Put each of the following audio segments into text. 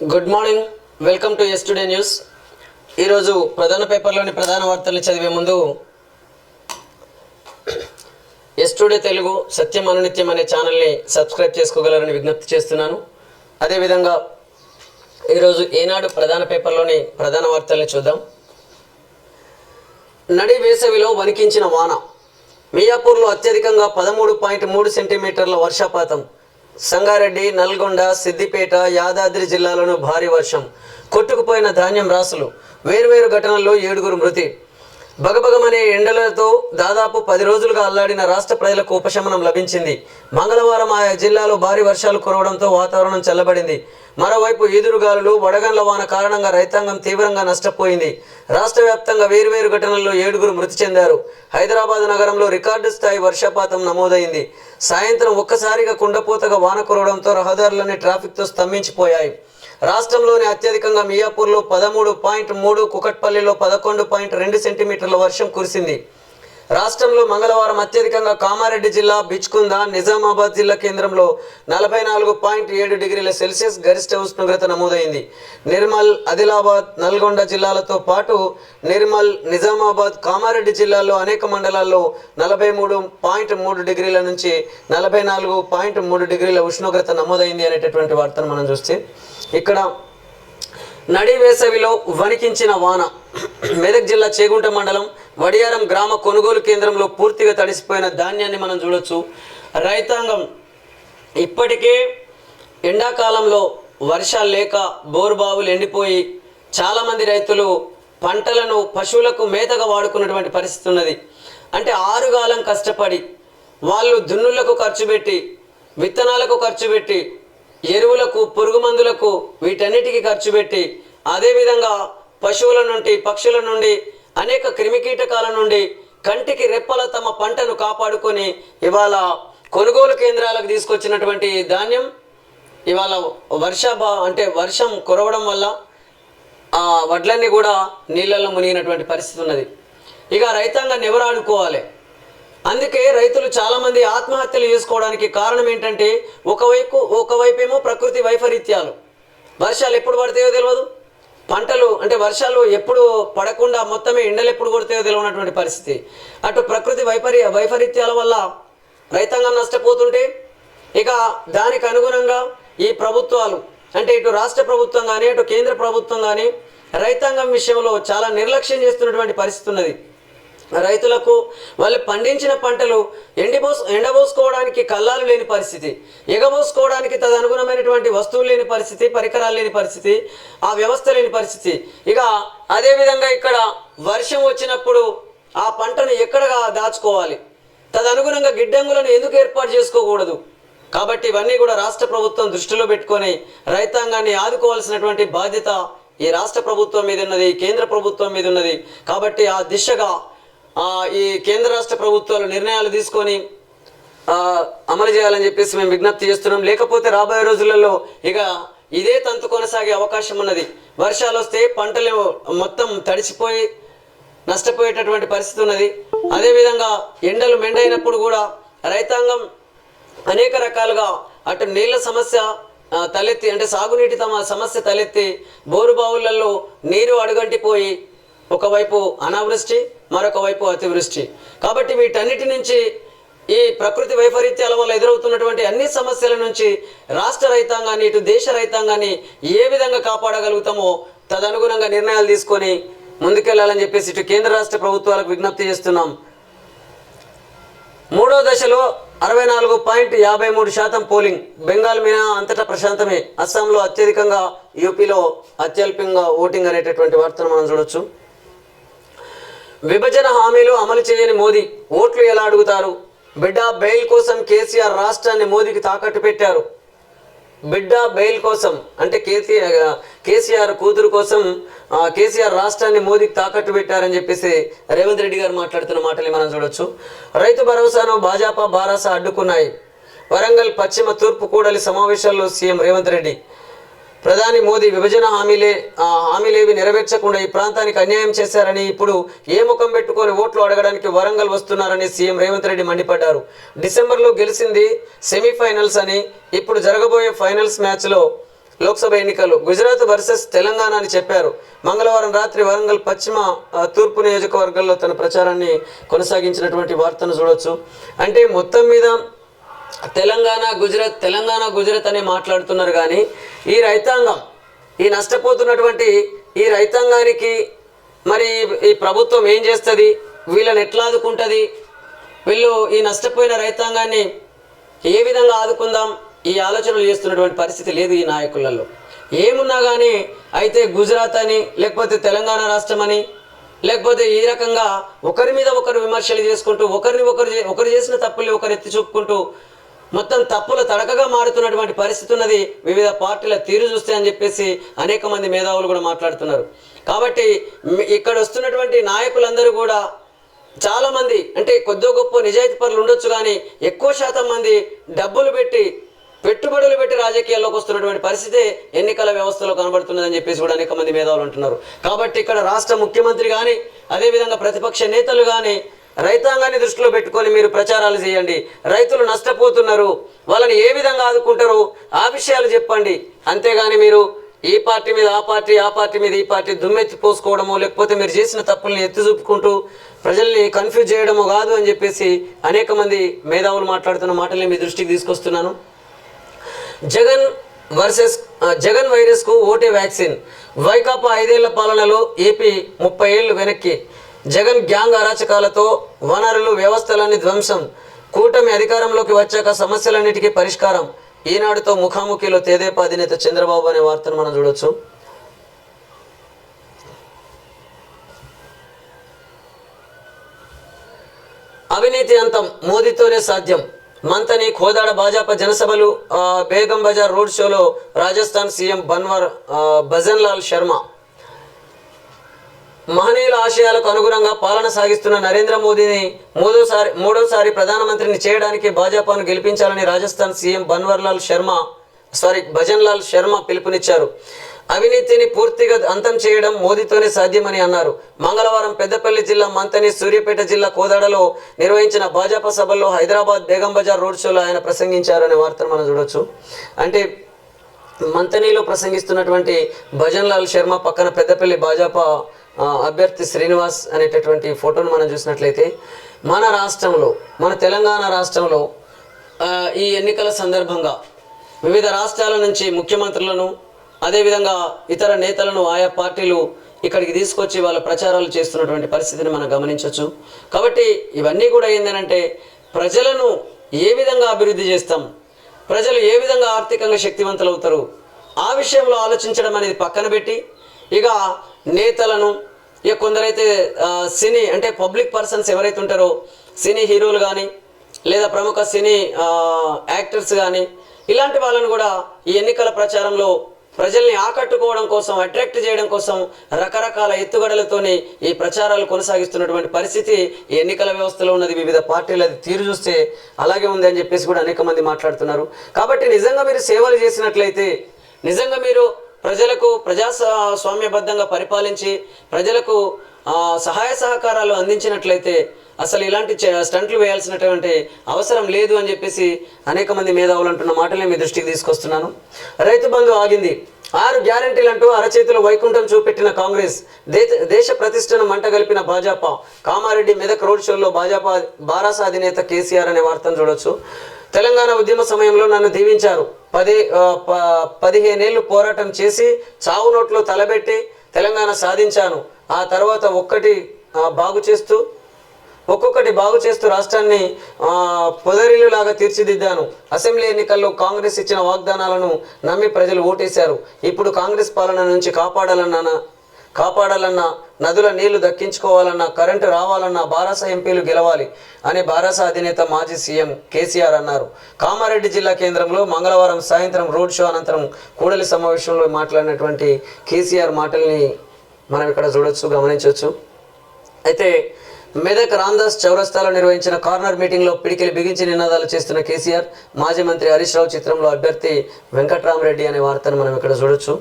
Good morning, welcome to ఎస్టుడే news. ఈరోజు ప్రధాన పేపర్లోని ప్రధాన వార్తల్ని చదివే ముందు ఎస్టుడే తెలుగు సత్యం అనునిత్యం అనే ఛానల్ని సబ్స్క్రైబ్ చేసుకోగలరని విజ్ఞప్తి చేస్తున్నాను. అదేవిధంగా ఈరోజు ఈనాడు ప్రధాన పేపర్లోని ప్రధాన వార్తల్ని చూద్దాం. నడి వేసవిలో వణికించిన వాన. మియాపూర్లో అత్యధికంగా 13.3 సెంటీమీటర్ల వర్షపాతం. సంగారెడ్డి, నల్గొండ, సిద్దిపేట, యాదాద్రి జిల్లాలోనూ భారీ వర్షం. కొట్టుకుపోయిన ధాన్యం రాసులు. వేర్వేరు ఘటనల్లో 7 మృతి. బగబగమనే ఎండలతో దాదాపు 10 రోజులుగా అల్లాడిన రాష్ట్ర ప్రజలకు ఉపశమనం లభించింది. మంగళవారం ఆయా జిల్లాలో భారీ వర్షాలు కురవడంతో వాతావరణం చల్లబడింది. మరోవైపు ఈదురుగాలులు, వడగండ్ల వాన కారణంగా రైతాంగం తీవ్రంగా నష్టపోయింది. రాష్ట్ర వ్యాప్తంగా వేర్వేరు ఘటనల్లో 7 మృతి చెందారు. హైదరాబాద్ నగరంలో రికార్డు స్థాయి వర్షపాతం నమోదైంది. సాయంత్రం ఒక్కసారిగా కుండపోతగా వాన కురవడంతో రహదారులన్నీ ట్రాఫిక్తో స్తంభించిపోయాయి. రాష్ట్రంలోని అత్యధికంగా మియాపూర్లో 13.3, కుకట్పల్లిలో 11.2 సెంటీమీటర్ల వర్షం కురిసింది. రాష్ట్రంలో మంగళవారం అత్యధికంగా కామారెడ్డి జిల్లా బిచ్కుంద, నిజామాబాద్ జిల్లా కేంద్రంలో 44.7 డిగ్రీల సెల్సియస్ గరిష్ట ఉష్ణోగ్రత నమోదైంది. నిర్మల్, ఆదిలాబాద్, నల్గొండ జిల్లాలతో పాటు నిర్మల్, నిజామాబాద్, కామారెడ్డి జిల్లాల్లో అనేక మండలాల్లో 43.3 డిగ్రీల నుంచి 44.3 డిగ్రీల ఉష్ణోగ్రత నమోదైంది అనేటటువంటి వార్తను మనం చూస్తే, ఇక్కడ నడి వేసవిలో వణికించిన వాన. మెదక్ జిల్లా చేగుంట మండలం వడియారం గ్రామ కొనుగోలు కేంద్రంలో పూర్తిగా తడిసిపోయిన ధాన్యాన్ని మనం చూడొచ్చు. రైతాంగం ఇప్పటికే ఎండాకాలంలో వర్షాలు లేక బోరుబావులు ఎండిపోయి చాలామంది రైతులు పంటలను పశువులకు మేతగా వాడుకున్నటువంటి పరిస్థితి ఉన్నది. అంటే 6 కాలం కష్టపడి వాళ్ళు దున్నులకు ఖర్చు పెట్టి, విత్తనాలకు ఖర్చు పెట్టి, ఎరువులకు, పురుగు మందులకు, వీటన్నిటికీ ఖర్చు పెట్టి, అదేవిధంగా పశువుల నుండి, పక్షుల నుండి, అనేక క్రిమికీటకాల నుండి కంటికి రెప్పల తమ పంటను కాపాడుకొని ఇవాళ కొనుగోలు కేంద్రాలకు తీసుకొచ్చినటువంటి ధాన్యం ఇవాళ వర్షం కురవడం వల్ల ఆ వడ్లన్నీ కూడా నీళ్ళల్లో మునిగినటువంటి పరిస్థితి ఉన్నది. ఇక రైతాంగాన్ని ఎవరు ఆడుకోవాలి? అందుకే రైతులు చాలామంది ఆత్మహత్యలు చేసుకోవడానికి కారణం ఏంటంటే, ఒకవైపేమో ప్రకృతి వైపరీత్యాలు, వర్షాలు ఎప్పుడు పడతాయో తెలియదు, పంటలు అంటే వర్షాలు ఎప్పుడు పడకుండా మొత్తమే ఎండలు ఎప్పుడు కొడతాయో తెలియనటువంటి పరిస్థితి. అటు ప్రకృతి వైపరీత్యాల వల్ల రైతాంగం నష్టపోతుంటే, ఇక దానికి అనుగుణంగా ఈ ప్రభుత్వాలు అంటే ఇటు రాష్ట్ర ప్రభుత్వం కానీ అటు కేంద్ర ప్రభుత్వం కానీ రైతాంగం విషయంలో చాలా నిర్లక్ష్యం చేస్తున్నటువంటి పరిస్థితి ఉన్నది. రైతులకు వాళ్ళు పండించిన పంటలు ఎండబోసుకోవడానికి కల్లాలు లేని పరిస్థితి, ఎగబోసుకోవడానికి తదనుగుణమైనటువంటి వస్తువులు లేని పరిస్థితి, పరికరాలు లేని పరిస్థితి, ఆ వ్యవస్థ లేని పరిస్థితి. ఇక అదేవిధంగా ఇక్కడ వర్షం వచ్చినప్పుడు ఆ పంటను ఎక్కడగా దాచుకోవాలి, తదనుగుణంగా గిడ్డంగులను ఎందుకు ఏర్పాటు చేసుకోకూడదు? కాబట్టి ఇవన్నీ కూడా రాష్ట్ర ప్రభుత్వం దృష్టిలో పెట్టుకొని రైతాంగాన్ని ఆదుకోవాల్సినటువంటి బాధ్యత ఈ రాష్ట్ర ప్రభుత్వం మీద ఉన్నది, కేంద్ర ప్రభుత్వం మీద ఉన్నది. కాబట్టి ఆ దిశగా ఈ కేంద్ర రాష్ట్ర ప్రభుత్వాలు నిర్ణయాలు తీసుకొని అమలు చేయాలని చెప్పేసి మేము విజ్ఞప్తి చేస్తున్నాం. లేకపోతే రాబోయే రోజులలో ఇక ఇదే తంతు కొనసాగే అవకాశం ఉన్నది. వర్షాలు వస్తే పంటలు మొత్తం తడిసిపోయి నష్టపోయేటటువంటి పరిస్థితి ఉన్నది. అదేవిధంగా ఎండలు మెండైనప్పుడు కూడా రైతాంగం అనేక రకాలుగా అటు నీళ్ళ సమస్య తలెత్తి, అంటే సాగునీటి సమస్య తలెత్తి బోరుబావులలో నీరు అడుగంటిపోయి ఒకవైపు అనావృష్టి, మరొక వైపు అతివృష్టి. కాబట్టి వీటన్నిటి నుంచి, ఈ ప్రకృతి వైపరీత్యాల వల్ల ఎదురవుతున్నటువంటి అన్ని సమస్యల నుంచి రాష్ట్ర రైతాంగాన్ని, ఇటు దేశ రైతాంగాన్ని ఏ విధంగా కాపాడగలుగుతామో తదనుగుణంగా నిర్ణయాలు తీసుకొని ముందుకెళ్లాలని చెప్పేసి ఇటు కేంద్ర రాష్ట్ర ప్రభుత్వాలకు విజ్ఞప్తి చేస్తున్నాం. 3వ దశలో 64.53% పోలింగ్. బెంగాల్ మినహా అంతటా ప్రశాంతమే. అస్సాంలో అత్యధికంగా, యూపీలో అత్యల్పంగా ఓటింగ్ అనేటటువంటి వార్తను మనం చూడొచ్చు. విభజన హామీలు అమలు చేయని మోదీ ఓట్లు ఎలా అడుగుతారు? బిడ్డ బెయిల్ కోసం కేసీఆర్ రాష్ట్రాన్ని మోదీకి తాకట్టు పెట్టారు. బిడ్డ బెయిల్ కోసం అంటే కేసీఆర్ కూతురు కోసం కేసీఆర్ రాష్ట్రాన్ని మోదీకి తాకట్టు పెట్టారని చెప్పేసి రేవంత్ రెడ్డి గారు మాట్లాడుతున్న మాటల్ని మనం చూడొచ్చు. రైతు భరోసాను భాజపా బారాస అడ్డుకున్నాయి. వరంగల్ పశ్చిమ తూర్పు కూడలి సమావేశాల్లో సీఎం రేవంత్ రెడ్డి ప్రధాని మోదీ విభజన హామీలేవి నెరవేర్చకుండా ఈ ప్రాంతానికి అన్యాయం చేశారని, ఇప్పుడు ఏ ముఖం పెట్టుకొని ఓట్లు అడగడానికి వరంగల్ వస్తున్నారని సీఎం రేవంత్ రెడ్డి మండిపడ్డారు. డిసెంబర్లో గెలిచింది సెమీఫైనల్స్ అని, ఇప్పుడు జరగబోయే ఫైనల్స్ మ్యాచ్లో లోక్సభ ఎన్నికలు గుజరాత్ వర్సెస్ తెలంగాణ అని చెప్పారు. మంగళవారం రాత్రి వరంగల్ పశ్చిమ తూర్పు నియోజకవర్గాల్లో తన ప్రచారాన్ని కొనసాగించినటువంటి వార్తను చూడొచ్చు. అంటే మొత్తం మీద తెలంగాణ గుజరాత్ అని మాట్లాడుతున్నారు. కానీ ఈ రైతాంగం, ఈ నష్టపోతున్నటువంటి ఈ రైతాంగానికి మరి ఈ ప్రభుత్వం ఏం చేస్తుంది, వీళ్ళని ఎట్లా ఆదుకుంటుంది, వీళ్ళు ఈ నష్టపోయిన రైతాంగాన్ని ఏ విధంగా ఆదుకుందాం, ఈ ఆలోచనలు చేస్తున్నటువంటి పరిస్థితి లేదు ఈ నాయకులలో. ఏమున్నా కానీ అయితే గుజరాత్ అని, లేకపోతే తెలంగాణ రాష్ట్రం అని, లేకపోతే ఈ రకంగా ఒకరి మీద ఒకరు విమర్శలు చేసుకుంటూ ఒకరు చేసిన తప్పుల్ని ఒకరు ఎత్తి చూపుకుంటూ మొత్తం తప్పుల తడకగా మారుతున్నటువంటి పరిస్థితి ఉన్నది వివిధ పార్టీల తీరు చూస్తే అని చెప్పేసి అనేక మంది మేధావులు కూడా మాట్లాడుతున్నారు. కాబట్టి ఇక్కడ వస్తున్నటువంటి నాయకులందరూ కూడా చాలామంది అంటే కొద్ది గొప్ప నిజాయితీ పరులు ఉండొచ్చు, కానీ ఎక్కువ శాతం మంది పెట్టుబడులు పెట్టి రాజకీయాల్లోకి వస్తున్నటువంటి పరిస్థితి ఎన్నికల వ్యవస్థలో కనబడుతున్నదని చెప్పేసి కూడా అనేక మంది మేధావులు అంటున్నారు. కాబట్టి ఇక్కడ రాష్ట్ర ముఖ్యమంత్రి కానీ అదేవిధంగా ప్రతిపక్ష నేతలు కానీ రైతాంగాన్ని దృష్టిలో పెట్టుకొని మీరు ప్రచారాలు చేయండి. రైతులు నష్టపోతున్నారు, వాళ్ళని ఏ విధంగా ఆదుకుంటారు ఆ విషయాలు చెప్పండి. అంతేగాని మీరు ఈ పార్టీ మీద ఆ పార్టీ మీద ఈ పార్టీ దుమ్మెత్తి పోసుకోవడమో, లేకపోతే మీరు చేసిన తప్పుల్ని ఎత్తి చూపుకుంటూ ప్రజల్ని కన్ఫ్యూజ్ చేయడమో కాదు అని చెప్పేసి అనేక మంది మేధావులు మాట్లాడుతున్న మాటల్ని మీ దృష్టికి తీసుకొస్తున్నాను. జగన్ వైరస్కు ఓటే వ్యాక్సిన్. వైకాపా 5 ఏళ్ల పాలనలో ఏపీ 30 ఏళ్లు వెనక్కి. జగన్ గ్యాంగ్ అరాచకాలతో వనరులు వ్యవస్థలన్నీ ధ్వంసం. కూటమి అధికారంలోకి వచ్చాక సమస్యలన్నిటికీ పరిష్కారం. ఈనాడుతో ముఖాముఖిలో తెదేపా అధినేత చంద్రబాబు అనే వార్తను మనం చూడొచ్చు. అవినీతి అంతం మోదీతోనే సాధ్యం. మంతని కోదాడ భాజపా జనసభలు, బేగం బజార్ రోడ్ షోలో రాజస్థాన్ సీఎం భజన్లాల్ శర్మ. మహనీయుల ఆశయాలకు అనుగుణంగా పాలన సాగిస్తున్న నరేంద్ర మోదీని మూడోసారి ప్రధానమంత్రిని చేయడానికి భాజపాను గెలిపించాలని రాజస్థాన్ సీఎం భజన్లాల్ శర్మ పిలుపునిచ్చారు. అవినీతిని పూర్తిగా అంతం చేయడం మోదీతోనే సాధ్యమని అన్నారు. మంగళవారం పెద్దపల్లి జిల్లా మంతని, సూర్యాపేట జిల్లా కోదాడలో నిర్వహించిన భాజపా సభల్లో హైదరాబాద్ బేగం బజార్ రోడ్ షోలో ఆయన ప్రసంగించారు అనే వార్తను మనం చూడొచ్చు. అంటే మంతనిలో ప్రసంగిస్తున్నటువంటి భజన్లాల్ శర్మ పక్కన పెద్దపల్లి భాజపా అభ్యర్థి శ్రీనివాస్ అనేటటువంటి ఫోటోను మనం చూసినట్లయితే మన తెలంగాణ రాష్ట్రంలో ఈ ఎన్నికల సందర్భంగా వివిధ రాష్ట్రాల నుంచి ముఖ్యమంత్రులను అదేవిధంగా ఇతర నేతలను ఆయా పార్టీలు ఇక్కడికి తీసుకొచ్చి వాళ్ళ ప్రచారాలు చేస్తున్నటువంటి పరిస్థితిని మనం గమనించవచ్చు. కాబట్టి ఇవన్నీ కూడా ఏంటంటే ప్రజలను ఏ విధంగా అభివృద్ధి చేస్తాం, ప్రజలు ఏ విధంగా ఆర్థికంగా శక్తివంతులు అవుతారు ఆ విషయంలో ఆలోచించడం అనేది పక్కన పెట్టి ఇక నేతలను కొందరైతే సినీ అంటే పబ్లిక్ పర్సన్స్ ఎవరైతే ఉంటారో సినీ హీరోలు కానీ లేదా ప్రముఖ సినీ యాక్టర్స్ కానీ ఇలాంటి వాళ్ళను కూడా ఈ ఎన్నికల ప్రచారంలో ప్రజల్ని ఆకట్టుకోవడం కోసం, అట్రాక్ట్ చేయడం కోసం రకరకాల ఎత్తుగడలతోని ఈ ప్రచారాలు కొనసాగిస్తున్నటువంటి పరిస్థితి ఈ ఎన్నికల వ్యవస్థలో ఉన్నది. వివిధ పార్టీలది తీరు చూస్తే అలాగే ఉంది అని చెప్పేసి కూడా అనేక మంది మాట్లాడుతున్నారు. కాబట్టి నిజంగా మీరు సేవలు చేసినట్లయితే, నిజంగా మీరు ప్రజలకు ప్రజాస్వామ్యబద్ధంగా పరిపాలించి ప్రజలకు సహాయ సహకారాలు అందించినట్లయితే అసలు ఇలాంటి స్టంట్లు వేయాల్సినటువంటి అవసరం లేదు అని చెప్పేసి అనేక మంది మేధావులు అంటున్న మాటలే మీ దృష్టికి తీసుకొస్తున్నాను. రైతు బంధు ఆగింది. 6 గ్యారెంటీలంటూ అరచేతులు వైకుంఠం చూపెట్టిన కాంగ్రెస్, దేశ ప్రతిష్టను మంటగలిపిన భాజపా. కామారెడ్డి మెదక్ రోడ్ షోలో భాజపా బారాస అధినేత కేసీఆర్ అనే వార్తను చూడొచ్చు. తెలంగాణ ఉద్యమ సమయంలో నన్ను దీవించారు. 15 ఏళ్ళు పోరాటం చేసి చావు నోట్లో తలబెట్టి తెలంగాణ సాధించాను. ఆ తర్వాత ఒక్కొక్కటి బాగు చేస్తూ రాష్ట్రాన్ని పొదరిల్లులాగా తీర్చిదిద్దాను. అసెంబ్లీ ఎన్నికల్లో కాంగ్రెస్ ఇచ్చిన వాగ్దానాలను నమ్మి ప్రజలు ఓటేశారు. ఇప్పుడు కాంగ్రెస్ పాలన నుంచి కాపాడాలన్నా, నదుల నీళ్లు దక్కించుకోవాలన్నా, కరెంటు రావాలన్నా బారాస ఎంపీలు గెలవాలి అని బారాస అధినేత మాజీ సీఎం కేసీఆర్ అన్నారు. కామారెడ్డి జిల్లా కేంద్రంలో మంగళవారం సాయంత్రం రోడ్ షో అనంతరం కూడలి సమావేశంలో మాట్లాడినటువంటి కేసీఆర్ మాటల్ని మనం ఇక్కడ గమనించవచ్చు. అయితే మెదక్ రామ్దాస్ చౌరస్తాలో నిర్వహించిన కార్నర్ మీటింగ్లో పిడికిలి బిగించి నినాదాలు చేస్తున్న కేసీఆర్, మాజీ మంత్రి హరీష్ రావు చిత్రంలో అభ్యర్థి వెంకట్రామరెడ్డి అనే వార్తను మనం ఇక్కడ చూడొచ్చు.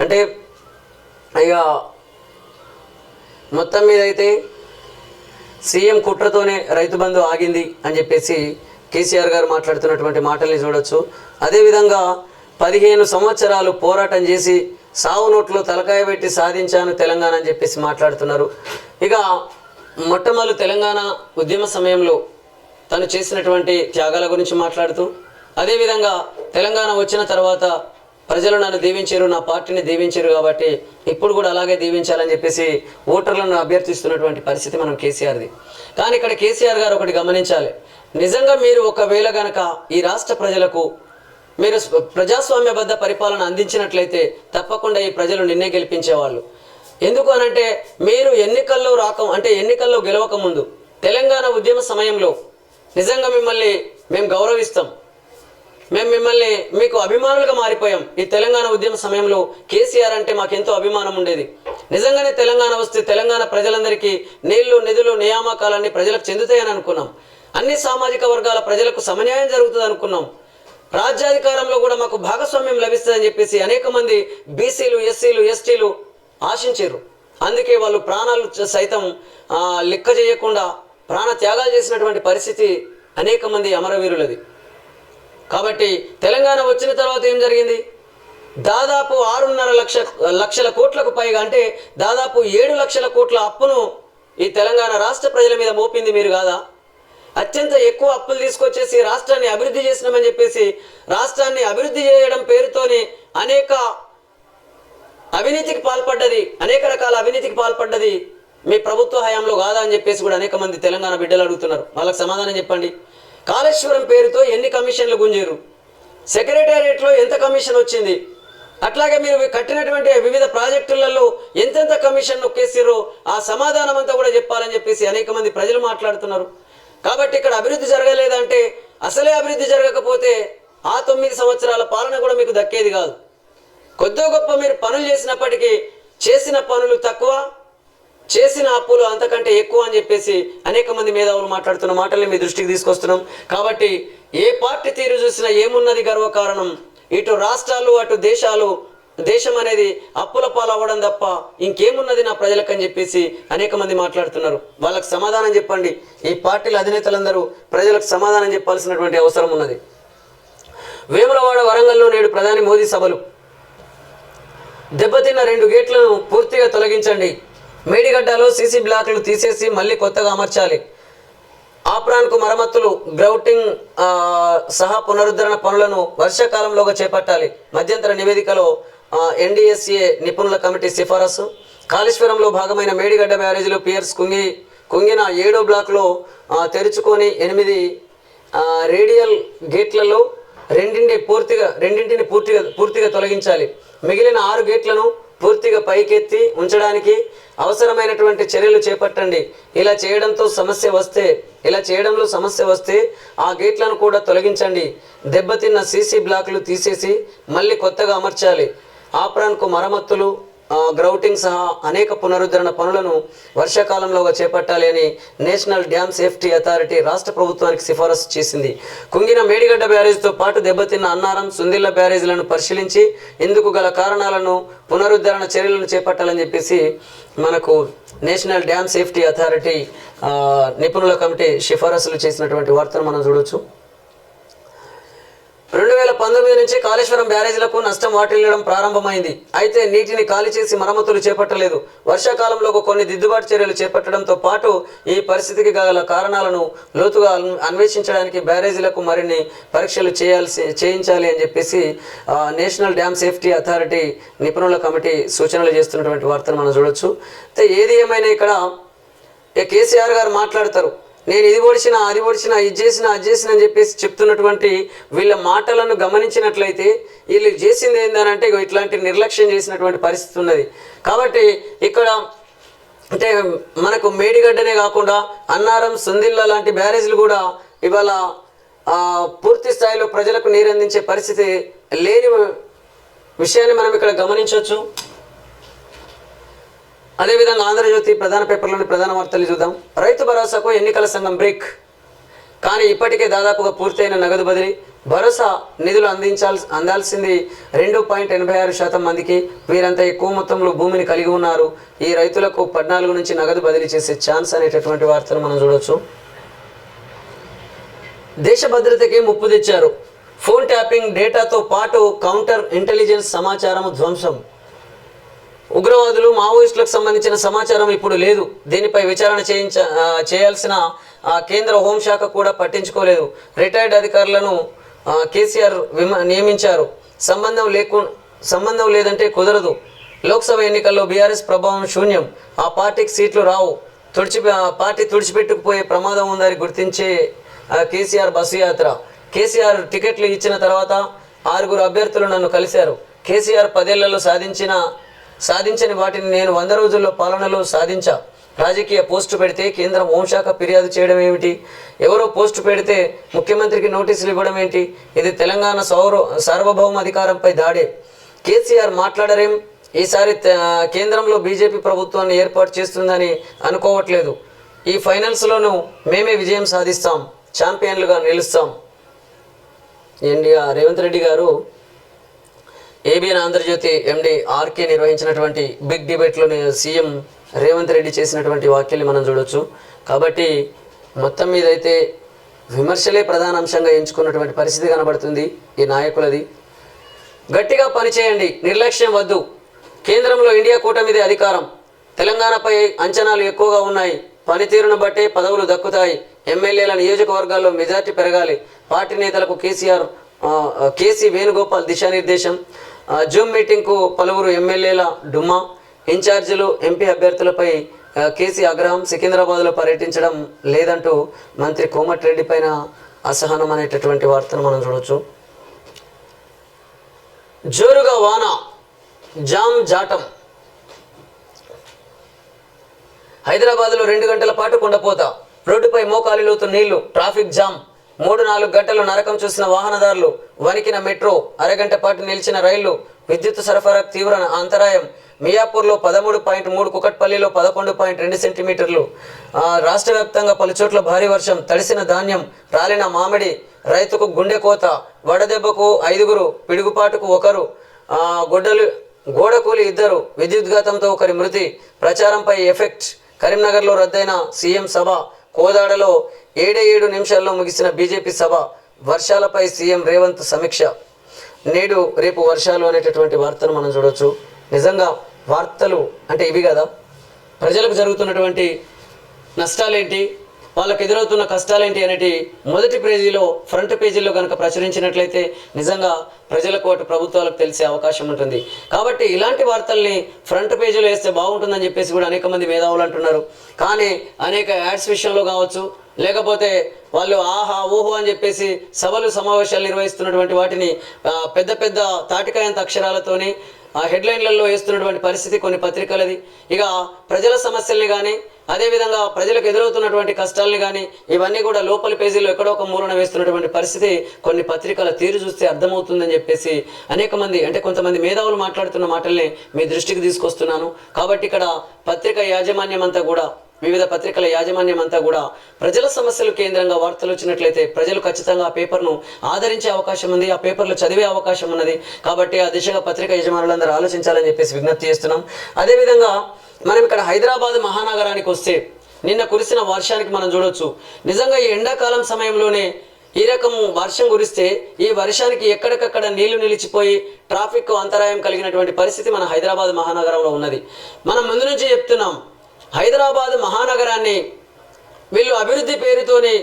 అంటే ఇక మొత్తం మీద అయితే సీఎం కుట్రతోనే రైతు బంధు ఆగింది అని చెప్పేసి కేసీఆర్ గారు మాట్లాడుతున్నటువంటి మాటల్ని చూడొచ్చు. అదేవిధంగా 15 సంవత్సరాలు పోరాటం చేసి సావు నోట్లో తలకాయ పెట్టి సాధించాను తెలంగాణ అని చెప్పేసి మాట్లాడుతున్నారు. ఇక మొట్టమొదలు తెలంగాణ ఉద్యమ సమయంలో తను చేసినటువంటి త్యాగాల గురించి మాట్లాడుతూ, అదేవిధంగా తెలంగాణ వచ్చిన తర్వాత ప్రజలు నన్ను దీవించారు, నా పార్టీని దీవించారు, కాబట్టి ఇప్పుడు కూడా అలాగే దీవించాలని చెప్పేసి ఓటర్లను అభ్యర్థిస్తున్నటువంటి పరిస్థితి మనం కేసీఆర్ది. కానీ ఇక్కడ కేసీఆర్ గారు ఒకటి గమనించాలి. నిజంగా మీరు ఒకవేళ గనక ఈ రాష్ట్ర ప్రజలకు మీరు ప్రజాస్వామ్యబద్ధ పరిపాలన అందించినట్లయితే తప్పకుండా ఈ ప్రజలు నిన్నే గెలిపించేవాళ్ళు. ఎందుకు అనంటే మీరు ఎన్నికల్లో గెలవక ముందు తెలంగాణ ఉద్యమ సమయంలో నిజంగా మిమ్మల్ని మేము గౌరవిస్తాం, మేము మిమ్మల్ని మీకు అభిమానులుగా మారిపోయాం. ఈ తెలంగాణ ఉద్యమ సమయంలో కేసీఆర్ అంటే మాకెంతో అభిమానం ఉండేది. నిజంగానే తెలంగాణ వస్తే తెలంగాణ ప్రజలందరికీ నీళ్లు, నిధులు, నియామకాలన్నీ ప్రజలకు చెందుతాయని అనుకున్నాం. అన్ని సామాజిక వర్గాల ప్రజలకు సమన్యాయం జరుగుతుంది అనుకున్నాం. రాజ్యాధికారంలో కూడా మాకు భాగస్వామ్యం లభిస్తుందని చెప్పేసి అనేక మంది బీసీలు, ఎస్సీలు, ఎస్టీలు ఆశించారు. అందుకే వాళ్ళు ప్రాణాలు సైతం లెక్క చేయకుండా ప్రాణ త్యాగాలు చేసినటువంటి పరిస్థితి అనేక మంది అమరవీరులది. కాబట్టి తెలంగాణ వచ్చిన తర్వాత ఏం జరిగింది? దాదాపు 6.5 లక్షల కోట్లకు పైగా, అంటే దాదాపు 7 లక్షల కోట్ల అప్పును ఈ తెలంగాణ రాష్ట్ర ప్రజల మీద మోపింది మీరు కాదా? అత్యంత ఎక్కువ అప్పులు తీసుకొచ్చేసి రాష్ట్రాన్ని అభివృద్ధి చేసినామని చెప్పేసి రాష్ట్రాన్ని అభివృద్ధి చేయడం పేరుతోని అనేక రకాల అవినీతికి పాల్పడ్డది మీ ప్రభుత్వ హయాంలో కాదా అని చెప్పేసి కూడా అనేక మంది తెలంగాణ బిడ్డలు అడుగుతున్నారు. వాళ్ళకి సమాధానం చెప్పండి. కాళేశ్వరం పేరుతో ఎన్ని కమిషన్లు గుంజారు? సెక్రటేరియట్లో ఎంత కమిషన్ వచ్చింది? అట్లాగే మీరు కట్టినటువంటి వివిధ ప్రాజెక్టులలో ఎంతెంత కమిషన్ నొక్కేసిరో ఆ సమాధానం అంతా కూడా చెప్పాలని చెప్పేసి అనేక మంది ప్రజలు మాట్లాడుతున్నారు. కాబట్టి ఇక్కడ అభివృద్ధి జరగలేదంటే, అసలే అభివృద్ధి జరగకపోతే ఆ 9 సంవత్సరాల పాలన కూడా మీకు దక్కేది కాదు. కొద్దో గొప్ప మీరు పనులు చేసినప్పటికీ చేసిన పనులు తక్కువ, చేసిన అప్పులు అంతకంటే ఎక్కువ అని చెప్పేసి అనేక మంది మేధావులు మాట్లాడుతున్న మాటల్ని మీ దృష్టికి తీసుకొస్తున్నాం. కాబట్టి ఏ పార్టీ తీరు చూసినా ఏమున్నది గర్వకారణం? ఇటు రాష్ట్రాలు అటు దేశం అనేది అప్పుల పాలవ్వడం తప్ప ఇంకేమున్నది నా ప్రజలకు అని చెప్పేసి అనేక మంది మాట్లాడుతున్నారు. వాళ్ళకి సమాధానం చెప్పండి. ఈ పార్టీల అధినేతలందరూ ప్రజలకు సమాధానం చెప్పాల్సినటువంటి అవసరం ఉన్నది. వేములవాడ, వరంగల్లో నేడు ప్రధాని మోదీ సభలు. దెబ్బతిన్న 2 గేట్లను పూర్తిగా తొలగించండి. మేడిగడ్డలో సీసీ బ్లాక్లు తీసేసి మళ్ళీ కొత్తగా అమర్చాలి. ఆప్రాన్కు మరమ్మతులు, గ్రౌటింగ్ సహా పునరుద్ధరణ పనులను వర్షాకాలంలోగా చేపట్టాలి. మధ్యంతర నివేదికలో NDSA నిపుణుల కమిటీ సిఫారసు. కాళేశ్వరంలో భాగమైన మేడిగడ్డ బ్యారేజీలో పియర్స్ కుంగిన 7వ బ్లాక్లో తెరుచుకొని 8 రేడియల్ గేట్లలో రెండింటిని పూర్తిగా తొలగించాలి. మిగిలిన 6 గేట్లను పూర్తిగా పైకెత్తి ఉంచడానికి అవసరమైనటువంటి చర్యలు చేపట్టండి. ఇలా చేయడంలో సమస్య వస్తే ఆ గేట్లను కూడా తొలగించండి. దెబ్బతిన్న సీసీ బ్లాక్లు తీసేసి మళ్ళీ కొత్తగా అమర్చాలి. ఆప్రాన్కు మరమ్మతులు, గ్రౌటింగ్ సహా అనేక పునరుద్ధరణ పనులను వర్షాకాలంలోగా చేపట్టాలి అని నేషనల్ డ్యామ్ సేఫ్టీ అథారిటీ రాష్ట్ర ప్రభుత్వానికి సిఫారసు చేసింది. కుంగిన మేడిగడ్డ బ్యారేజ్తో పాటు దెబ్బతిన్న అన్నారం, సుందిళ్ల బ్యారేజీలను పరిశీలించి ఇందుకు గల కారణాలను, పునరుద్ధరణ చర్యలను చేపట్టాలని చెప్పేసి మనకు నేషనల్ డ్యామ్ సేఫ్టీ అథారిటీ నిపుణుల కమిటీ సిఫారసులు చేసినటువంటి వార్తను మనం చూడవచ్చు. 2019 నుంచి కాళేశ్వరం బ్యారేజీలకు నష్టం వాటిల్లడం ప్రారంభమైంది. అయితే నీటిని ఖాళీ చేసి మరమ్మతులు చేపట్టలేదు. వర్షాకాలంలో కొన్ని దిద్దుబాటు చర్యలు చేపట్టడంతో పాటు ఈ పరిస్థితికి గల కారణాలను లోతుగా అన్వేషించడానికి బ్యారేజీలకు మరిన్ని పరీక్షలు చేయించాలి అని చెప్పేసి నేషనల్ డ్యామ్ సేఫ్టీ అథారిటీ నిపుణుల కమిటీ సూచనలు చేస్తున్నటువంటి వార్తను మనం చూడొచ్చు. అయితే ఏది ఏమైనా ఇక్కడ కేసీఆర్ గారు మాట్లాడతారు, నేను ఇది ఓడిచిన, అది ఓడిచిన, ఇది చేసిన, అది చేసిన అని చెప్పేసి చెప్తున్నటువంటి వీళ్ళ మాటలను గమనించినట్లయితే వీళ్ళు చేసింది ఏందనంటే ఇట్లాంటి నిర్లక్ష్యం చేసినటువంటి పరిస్థితి ఉన్నది. కాబట్టి ఇక్కడ అంటే మనకు మేడిగడ్డనే కాకుండా అన్నారం, సుందిళ్ళ లాంటి బ్యారేజీలు కూడా ఇవాళ పూర్తి స్థాయిలో ప్రజలకు నీరు అందించే పరిస్థితి లేని విషయాన్ని మనం ఇక్కడ గమనించవచ్చు. అదేవిధంగా ఆంధ్రజ్యోతి ప్రధాన పేపర్లోని ప్రధాన వార్తలు చూద్దాం. రైతు భరోసాకు ఎన్నికల సంఘం బ్రేక్. కానీ ఇప్పటికే దాదాపుగా పూర్తయిన నగదు బదిలీ. భరోసా నిధులు అందాల్సింది 2.86% మందికి. వీరంతా ఎక్కువ మొత్తంలో భూమిని కలిగి ఉన్నారు. ఈ రైతులకు 14 నుంచి నగదు బదిలీ చేసే ఛాన్స్ అనేటటువంటి వార్తను మనం చూడవచ్చు. దేశ భద్రతకి ముప్పు తెచ్చారు. ఫోన్ ట్యాపింగ్ డేటాతో పాటు కౌంటర్ ఇంటెలిజెన్స్ సమాచారం ధ్వంసం. ఉగ్రవాదులు మావోయిస్టులకు సంబంధించిన సమాచారం ఇప్పుడు లేదు. దీనిపై విచారణ చేయాల్సిన కేంద్ర హోంశాఖ కూడా పట్టించుకోలేదు. రిటైర్డ్ అధికారులను కేసీఆర్ నియమించారు. సంబంధం లేదంటే కుదరదు. లోక్సభ ఎన్నికల్లో బీఆర్ఎస్ ప్రభావం శూన్యం. ఆ పార్టీకి సీట్లు రావు. పార్టీ తుడిచిపెట్టుకుపోయే ప్రమాదం ఉందని గుర్తించే కేసీఆర్ బస్సు యాత్ర. కేసీఆర్ టికెట్లు ఇచ్చిన తర్వాత 6 అభ్యర్థులు నన్ను కలిశారు. కేసీఆర్ 10 ఏళ్లలో సాధించని వాటిని నేను 100 రోజుల్లో పాలనలో సాధించా. రాజకీయ పోస్టు పెడితే కేంద్రం హోంశాఖ ఫిర్యాదు చేయడం ఏమిటి? ఎవరో పోస్టు పెడితే ముఖ్యమంత్రికి నోటీసులు ఇవ్వడం ఏంటి? ఇది తెలంగాణ సార్వభౌమ అధికారంపై దాడే. కేసీఆర్ మాట్లాడరేం? ఈసారి కేంద్రంలో బీజేపీ ప్రభుత్వాన్ని ఏర్పాటు చేస్తుందని అనుకోవట్లేదు. ఈ ఫైనల్స్లోనూ మేమే విజయం సాధిస్తాం, ఛాంపియన్లుగా నిలుస్తాం. రేవంత్ రెడ్డి గారు ఏబిఎన్ ఆంధ్రజ్యోతి ఎండి ఆర్కే నిర్వహించినటువంటి బిగ్ డిబేట్లో సీఎం రేవంత్ రెడ్డి చేసినటువంటి వ్యాఖ్యల్ని మనం చూడొచ్చు. కాబట్టి మొత్తం మీద అయితే విమర్శలే ప్రధాన అంశంగా ఎంచుకున్నటువంటి పరిస్థితి కనబడుతుంది ఈ నాయకులది. గట్టిగా పనిచేయండి, నిర్లక్ష్యం వద్దు. కేంద్రంలో ఇండియా కూటమిదే అధికారం. తెలంగాణపై అంచనాలు ఎక్కువగా ఉన్నాయి. పనితీరును బట్టే పదవులు దక్కుతాయి. ఎమ్మెల్యేల నియోజకవర్గాల్లో మెజార్టీ పెరగాలి. పార్టీ నేతలకు కేసీ వేణుగోపాల్ దిశానిర్దేశం. జూమ్ మీటింగ్కు పలువురు ఎమ్మెల్యేల డుమ్మా. ఇన్ఛార్జీలు ఎంపీ అభ్యర్థులపై కేసీ ఆగ్రహం. సికింద్రాబాద్లో పర్యటించడం లేదంటూ మంత్రి కోమటిరెడ్డి పైన అసహనం అనేటటువంటి వార్తను మనం చూడవచ్చు. జోరుగా వాన, జామ్ జాటం. హైదరాబాద్లో 2 గంటల పాటు కుండపోత. రోడ్డుపై మోకాలి లోతు నీళ్లు. Traffic jam. 3-4 గంటలు నరకం చూసిన వాహనదారులు. వణికిన మెట్రో. అరగంట పాటు నిలిచిన రైళ్లు. విద్యుత్ సరఫరా తీవ్ర అంతరాయం. మియాపూర్లో 13.3, కుకట్పల్లిలో 11.2 సెంటీమీటర్లు. రాష్ట్ర వ్యాప్తంగా పలుచోట్ల భారీ వర్షం. తడిసిన ధాన్యం, రాలిన మామిడి. రైతుకు గుండె కోత. వడదెబ్బకు 5, పిడుగుపాటుకు 1, గోడకూలి 2, విద్యుద్ఘాతంతో 1 మృతి. ప్రచారంపై ఎఫెక్ట్. కరీంనగర్లో రద్దయిన సీఎం సభ. కోదాడలో 7 నిమిషాల్లో ముగిసిన బీజేపీ సభ. వర్షాలపై సీఎం రేవంత్ సమీక్ష. నేడు రేపు వర్షాలు అనేటటువంటి వార్తను మనం చూడవచ్చు. నిజంగా వార్తలు అంటే ఇవి కదా. ప్రజలకు జరుగుతున్నటువంటి నష్టాలేంటి, వాళ్ళకి ఎదురవుతున్న కష్టాలేంటి అనేటి మొదటి పేజీలో, ఫ్రంట్ పేజీలో కనుక ప్రచురించినట్లయితే నిజంగా ప్రజలకు అటు ప్రభుత్వాలకు తెలిసే అవకాశం ఉంటుంది. కాబట్టి ఇలాంటి వార్తల్ని ఫ్రంట్ పేజీలో వేస్తే బాగుంటుందని చెప్పేసి కూడా అనేక మంది మేధావులు అంటున్నారు. కానీ అనేక యాడ్స్ విషయంలో కావచ్చు, లేకపోతే వాళ్ళు ఆహా ఓహో అని చెప్పేసి సభలు సమావేశాలు నిర్వహిస్తున్నటువంటి వాటిని పెద్ద పెద్ద తాటికాయంత అక్షరాలతోని హెడ్లైన్లలో వేస్తున్నటువంటి పరిస్థితి కొన్ని పత్రికలది. ఇక ప్రజల సమస్యల్ని కానీ, అదేవిధంగా ప్రజలకు ఎదురవుతున్నటువంటి కష్టాలని కానీ ఇవన్నీ కూడా లోపలి పేజీలో ఎక్కడో ఒక మూలన వేస్తున్నటువంటి పరిస్థితి కొన్ని పత్రికల తీరు చూస్తే అర్థమవుతుందని చెప్పేసి అనేక మంది, అంటే కొంతమంది మేధావులు మాట్లాడుతున్న మాటల్ని మీ దృష్టికి తీసుకొస్తున్నాను. కాబట్టి ఇక్కడ పత్రిక యాజమాన్యం అంతా కూడా, వివిధ పత్రికల యాజమాన్యం అంతా కూడా ప్రజల సమస్యలు కేంద్రంగా వార్తలు వచ్చినట్లయితే ప్రజలు ఖచ్చితంగా ఆ పేపర్ను ఆదరించే అవకాశం ఉంది, ఆ పేపర్లు చదివే అవకాశం ఉన్నది. కాబట్టి ఆ దిశగా పత్రిక యజమానులందరూ ఆలోచించాలని చెప్పేసి విజ్ఞప్తి చేస్తున్నాం. అదేవిధంగా మనం ఇక్కడ హైదరాబాద్ మహానగరానికి వస్తే నిన్న కురిసిన వర్షానికి మనం చూడొచ్చు. నిజంగా ఈ ఎండాకాలం సమయంలోనే ఈ రకం వర్షం కురిస్తే ఈ వర్షానికి ఎక్కడికక్కడ నీళ్లు నిలిచిపోయి ట్రాఫిక్ అంతరాయం కలిగినటువంటి పరిస్థితి మన హైదరాబాద్ మహానగరంలో ఉన్నది. మనం ముందు నుంచి చెప్తున్నాం, హైదరాబాద్ మహానగరాన్ని వీళ్ళు అభివృద్ధి పేరుతోని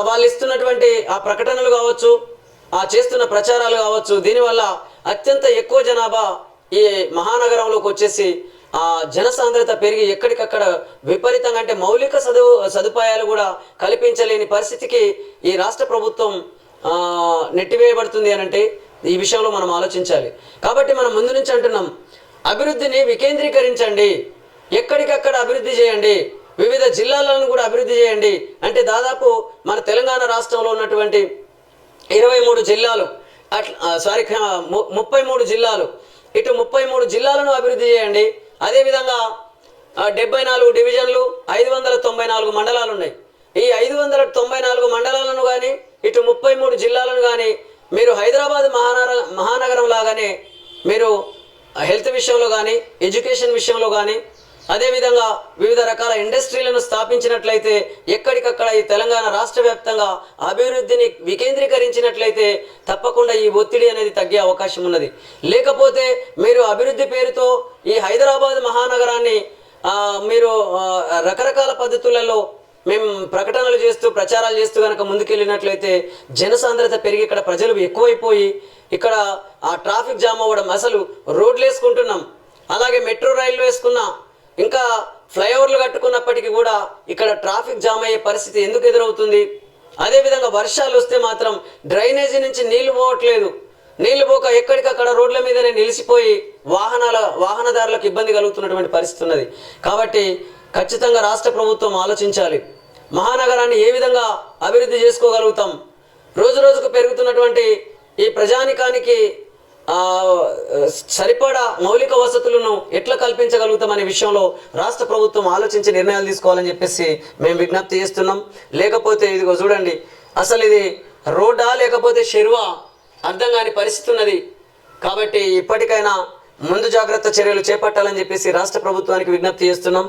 వాళ్ళు ఇస్తున్నటువంటి ఆ ప్రకటనలు కావచ్చు, ఆ చేస్తున్న ప్రచారాలు కావచ్చు, దీనివల్ల అత్యంత ఎక్కువ జనాభా ఈ మహానగరంలోకి వచ్చేసి ఆ జనసాంద్రత పెరిగి ఎక్కడికక్కడ విపరీతంగా, అంటే మౌలిక సదుపాయాలు కూడా కల్పించలేని పరిస్థితికి ఈ రాష్ట్ర ప్రభుత్వం నెట్టివేయబడుతుంది అని అంటే ఈ విషయంలో మనం ఆలోచించాలి. కాబట్టి మనం ముందు నుంచి అంటున్నాం, అభివృద్ధిని వికేంద్రీకరించండి, ఎక్కడికక్కడ అభివృద్ధి చేయండి, వివిధ జిల్లాలను కూడా అభివృద్ధి చేయండి. అంటే దాదాపు మన తెలంగాణ రాష్ట్రంలో ఉన్నటువంటి 23 జిల్లాలు, 33 జిల్లాలు, ఇటు 33 జిల్లాలను అభివృద్ధి చేయండి. అదేవిధంగా 74 డివిజన్లు, 594 మండలాలు ఉన్నాయి. ఈ 594 మండలాలను కానీ, ఇటు 33 జిల్లాలను కానీ మీరు హైదరాబాద్ మహానగరం లాగానే మీరు హెల్త్ విషయంలో కానీ, ఎడ్యుకేషన్ విషయంలో కానీ, అదేవిధంగా వివిధ రకాల ఇండస్ట్రీలను స్థాపించినట్లయితే, ఎక్కడికక్కడ ఈ తెలంగాణ రాష్ట్ర వ్యాప్తంగా అభివృద్ధిని వికేంద్రీకరించినట్లయితే తప్పకుండా ఈ ఒత్తిడి అనేది తగ్గే అవకాశం ఉన్నది. లేకపోతే మీరు అభివృద్ధి పేరుతో ఈ హైదరాబాద్ మహానగరాన్ని మీరు రకరకాల పద్ధతులలో మేము ప్రకటనలు చేస్తూ ప్రచారాలు చేస్తూ కనుక ముందుకెళ్ళినట్లయితే జనసాంద్రత పెరిగి ఇక్కడ ప్రజలు ఎక్కువైపోయి ఇక్కడ ఆ ట్రాఫిక్ జామ్ అవ్వడం, అసలు రోడ్లు వేసుకుంటున్నాం, అలాగే మెట్రో రైళ్లు వేసుకున్నా, ఇంకా ఫ్లైఓవర్లు కట్టుకున్నప్పటికీ కూడా ఇక్కడ ట్రాఫిక్ జామ్ అయ్యే పరిస్థితి ఎందుకు ఎదురవుతుంది? అదేవిధంగా వర్షాలు వస్తే మాత్రం డ్రైనేజీ నుంచి నీళ్లు పోవట్లేదు. నీళ్లు పోక ఎక్కడికక్కడ రోడ్ల మీదనే నిలిచిపోయి వాహనదారులకు ఇబ్బంది కలుగుతున్నటువంటి పరిస్థితి ఉన్నది. కాబట్టి ఖచ్చితంగా రాష్ట్ర ప్రభుత్వం ఆలోచించాలి. మహానగరాన్ని ఏ విధంగా అభివృద్ధి చేసుకోగలుగుతాం? రోజు రోజుకు పెరుగుతున్నటువంటి ఈ ప్రజానికానికి సరిపడా మౌలిక వసతులను ఎట్లా కల్పించగలుగుతాం అనే విషయంలో రాష్ట్ర ప్రభుత్వం ఆలోచించి నిర్ణయాలు తీసుకోవాలని చెప్పేసి మేము విజ్ఞప్తి చేస్తున్నాం. లేకపోతే ఇదిగో చూడండి, అసలు ఇది రోడ్డా లేకపోతే చెరువా అర్థం కాని పరిస్థితి ఉన్నది. కాబట్టి ఇప్పటికైనా ముందు జాగ్రత్త చర్యలు చేపట్టాలని చెప్పేసి రాష్ట్ర ప్రభుత్వానికి విజ్ఞప్తి చేస్తున్నాం.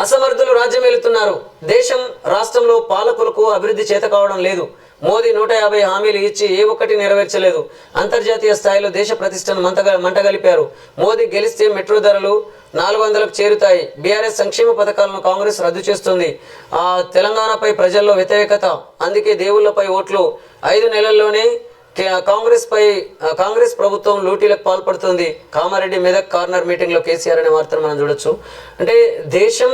అసమర్థులు రాజ్యం ఏలుతున్నారు. దేశం రాష్ట్రంలో పాలకులకు అభివృద్ధి చేత కావడం లేదు. మోదీ 150 హామీలు ఇచ్చి ఏ ఒక్కటి నెరవేర్చలేదు. అంతర్జాతీయ స్థాయిలో దేశ ప్రతిష్టను మంటగలిపారు. మోదీ గెలిస్తే మెట్రో ధరలు 400కు చేరుతాయి. బీఆర్ఎస్ సంక్షేమ పథకాలను కాంగ్రెస్ రద్దు చేస్తుంది. తెలంగాణపై ప్రజల్లో వ్యతిరేకత, అందుకే దేవుళ్లపై ఓట్లు. 5 నెలల్లోనే కాంగ్రెస్ ప్రభుత్వం లూటీలకు పాల్పడుతుంది. కామారెడ్డి మెదక్ కార్నర్ మీటింగ్లో కేసీఆర్ అనే వార్తను మనం చూడొచ్చు. అంటే దేశం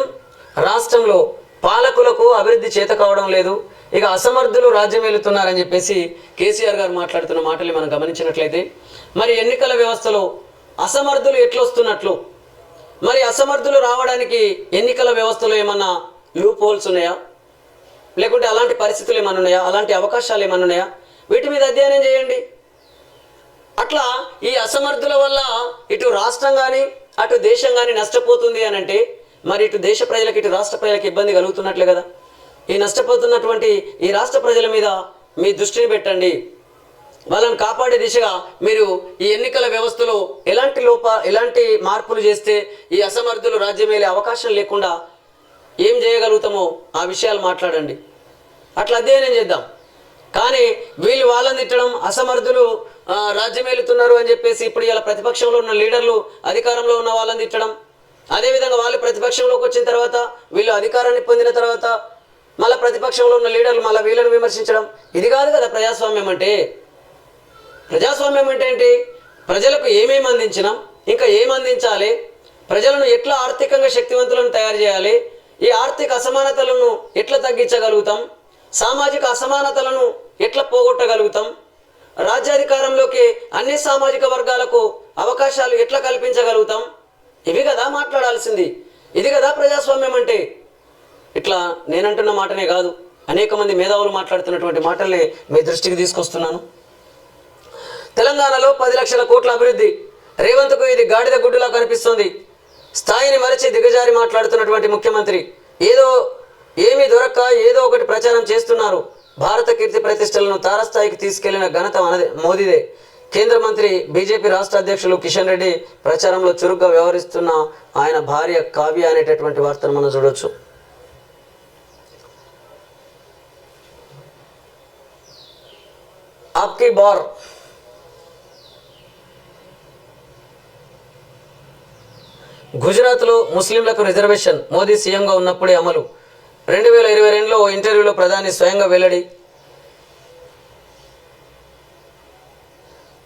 రాష్ట్రంలో పాలకులకు అభివృద్ధి చేత కావడం లేదు, ఇక అసమర్థులు రాజ్యం ఏలుతున్నారని చెప్పేసి కేసీఆర్ గారు మాట్లాడుతున్న మాటల్ని మనం గమనించినట్లయితే, మరి ఎన్నికల వ్యవస్థలో అసమర్థులు ఎట్లొస్తున్నట్లు? మరి అసమర్థులు రావడానికి ఎన్నికల వ్యవస్థలో ఏమన్నా లూప్ హోల్స్ ఉన్నాయా? లేకుంటే అలాంటి పరిస్థితులు ఏమన్నా ఉన్నాయా? అలాంటి అవకాశాలు ఏమన్నా ఉన్నాయా? వీటి మీద అధ్యయనం చేయండి. అట్లా ఈ అసమర్థుల వల్ల ఇటు రాష్ట్రం కానీ అటు దేశం కానీ నష్టపోతుంది అని అంటే, మరి ఇటు దేశ ప్రజలకు ఇటు రాష్ట్ర ప్రజలకు ఇబ్బంది కలుగుతున్నట్లే కదా. ఈ నష్టపోతున్నటువంటి ఈ రాష్ట్ర ప్రజల మీద మీ దృష్టిని పెట్టండి. వాళ్ళని కాపాడే దిశగా మీరు ఈ ఎన్నికల వ్యవస్థలో ఎలాంటి మార్పులు చేస్తే ఈ అసమర్థులు రాజ్యమేలే అవకాశం లేకుండా ఏం చేయగలుగుతామో ఆ విషయాలు మాట్లాడండి. అట్లా అధ్యయనం చేద్దాం. కానీ వీళ్ళు వాళ్ళని తిట్టడం, అసమర్థులు రాజ్యమేలుతున్నారు అని చెప్పేసి ఇప్పుడు ఇలా ప్రతిపక్షంలో ఉన్న లీడర్లు అధికారంలో ఉన్న వాళ్ళని తిట్టడం, అదేవిధంగా వాళ్ళు ప్రతిపక్షంలోకి వచ్చిన తర్వాత వీళ్ళు అధికారాన్ని పొందిన తర్వాత మళ్ళీ ప్రతిపక్షంలో ఉన్న లీడర్లు మళ్ళీ వీళ్ళని విమర్శించడం, ఇది కాదు కదా ప్రజాస్వామ్యం అంటే. ప్రజాస్వామ్యం అంటే ఏంటి? ప్రజలకు ఏమేమి అందించినాం, ఇంకా ఏం అందించాలి, ప్రజలను ఎట్లా ఆర్థికంగా శక్తివంతులను తయారు చేయాలి, ఈ ఆర్థిక అసమానతలను ఎట్లా తగ్గించగలుగుతాం, సామాజిక అసమానతలను ఎట్లా పోగొట్టగలుగుతాం, రాజ్యాధికారంలోకి అన్ని సామాజిక వర్గాలకు అవకాశాలు ఎట్లా కల్పించగలుగుతాం, ఇవి కదా మాట్లాడాల్సింది. ఇది కదా ప్రజాస్వామ్యం అంటే. ఇట్లా నేనంటున్న మాటనే కాదు, అనేక మంది మేధావులు మాట్లాడుతున్నటువంటి మాటల్ని మీ దృష్టికి తీసుకొస్తున్నాను. తెలంగాణలో 10 లక్షల కోట్ల అభివృద్ధి, రేవంత్కు ఇది గాడిద గుడ్డులా కనిపిస్తుంది. స్థాయిని మరచి దిగజారి మాట్లాడుతున్నటువంటి ముఖ్యమంత్రి ఏమీ దొరక్క ఏదో ఒకటి ప్రచారం చేస్తున్నారు. భారత కీర్తి ప్రతిష్టలను తారస్థాయికి తీసుకెళ్లిన ఘనత మోదీదే. కేంద్ర మంత్రి బీజేపీ రాష్ట్ర అధ్యక్షులు కిషన్ రెడ్డి ప్రచారంలో చురుగ్గా వ్యవహరిస్తున్న ఆయన భార్య కావ్య అనేటటువంటి వార్తను మనం చూడొచ్చు. అబ్కి బార్ గుజరాత్లో ముస్లింలకు రిజర్వేషన్ మోదీ సీఎంగా ఉన్నప్పుడే అమలు. 2022లో ఓ ఇంటర్వ్యూలో ప్రధాని స్వయంగా వెల్లడి.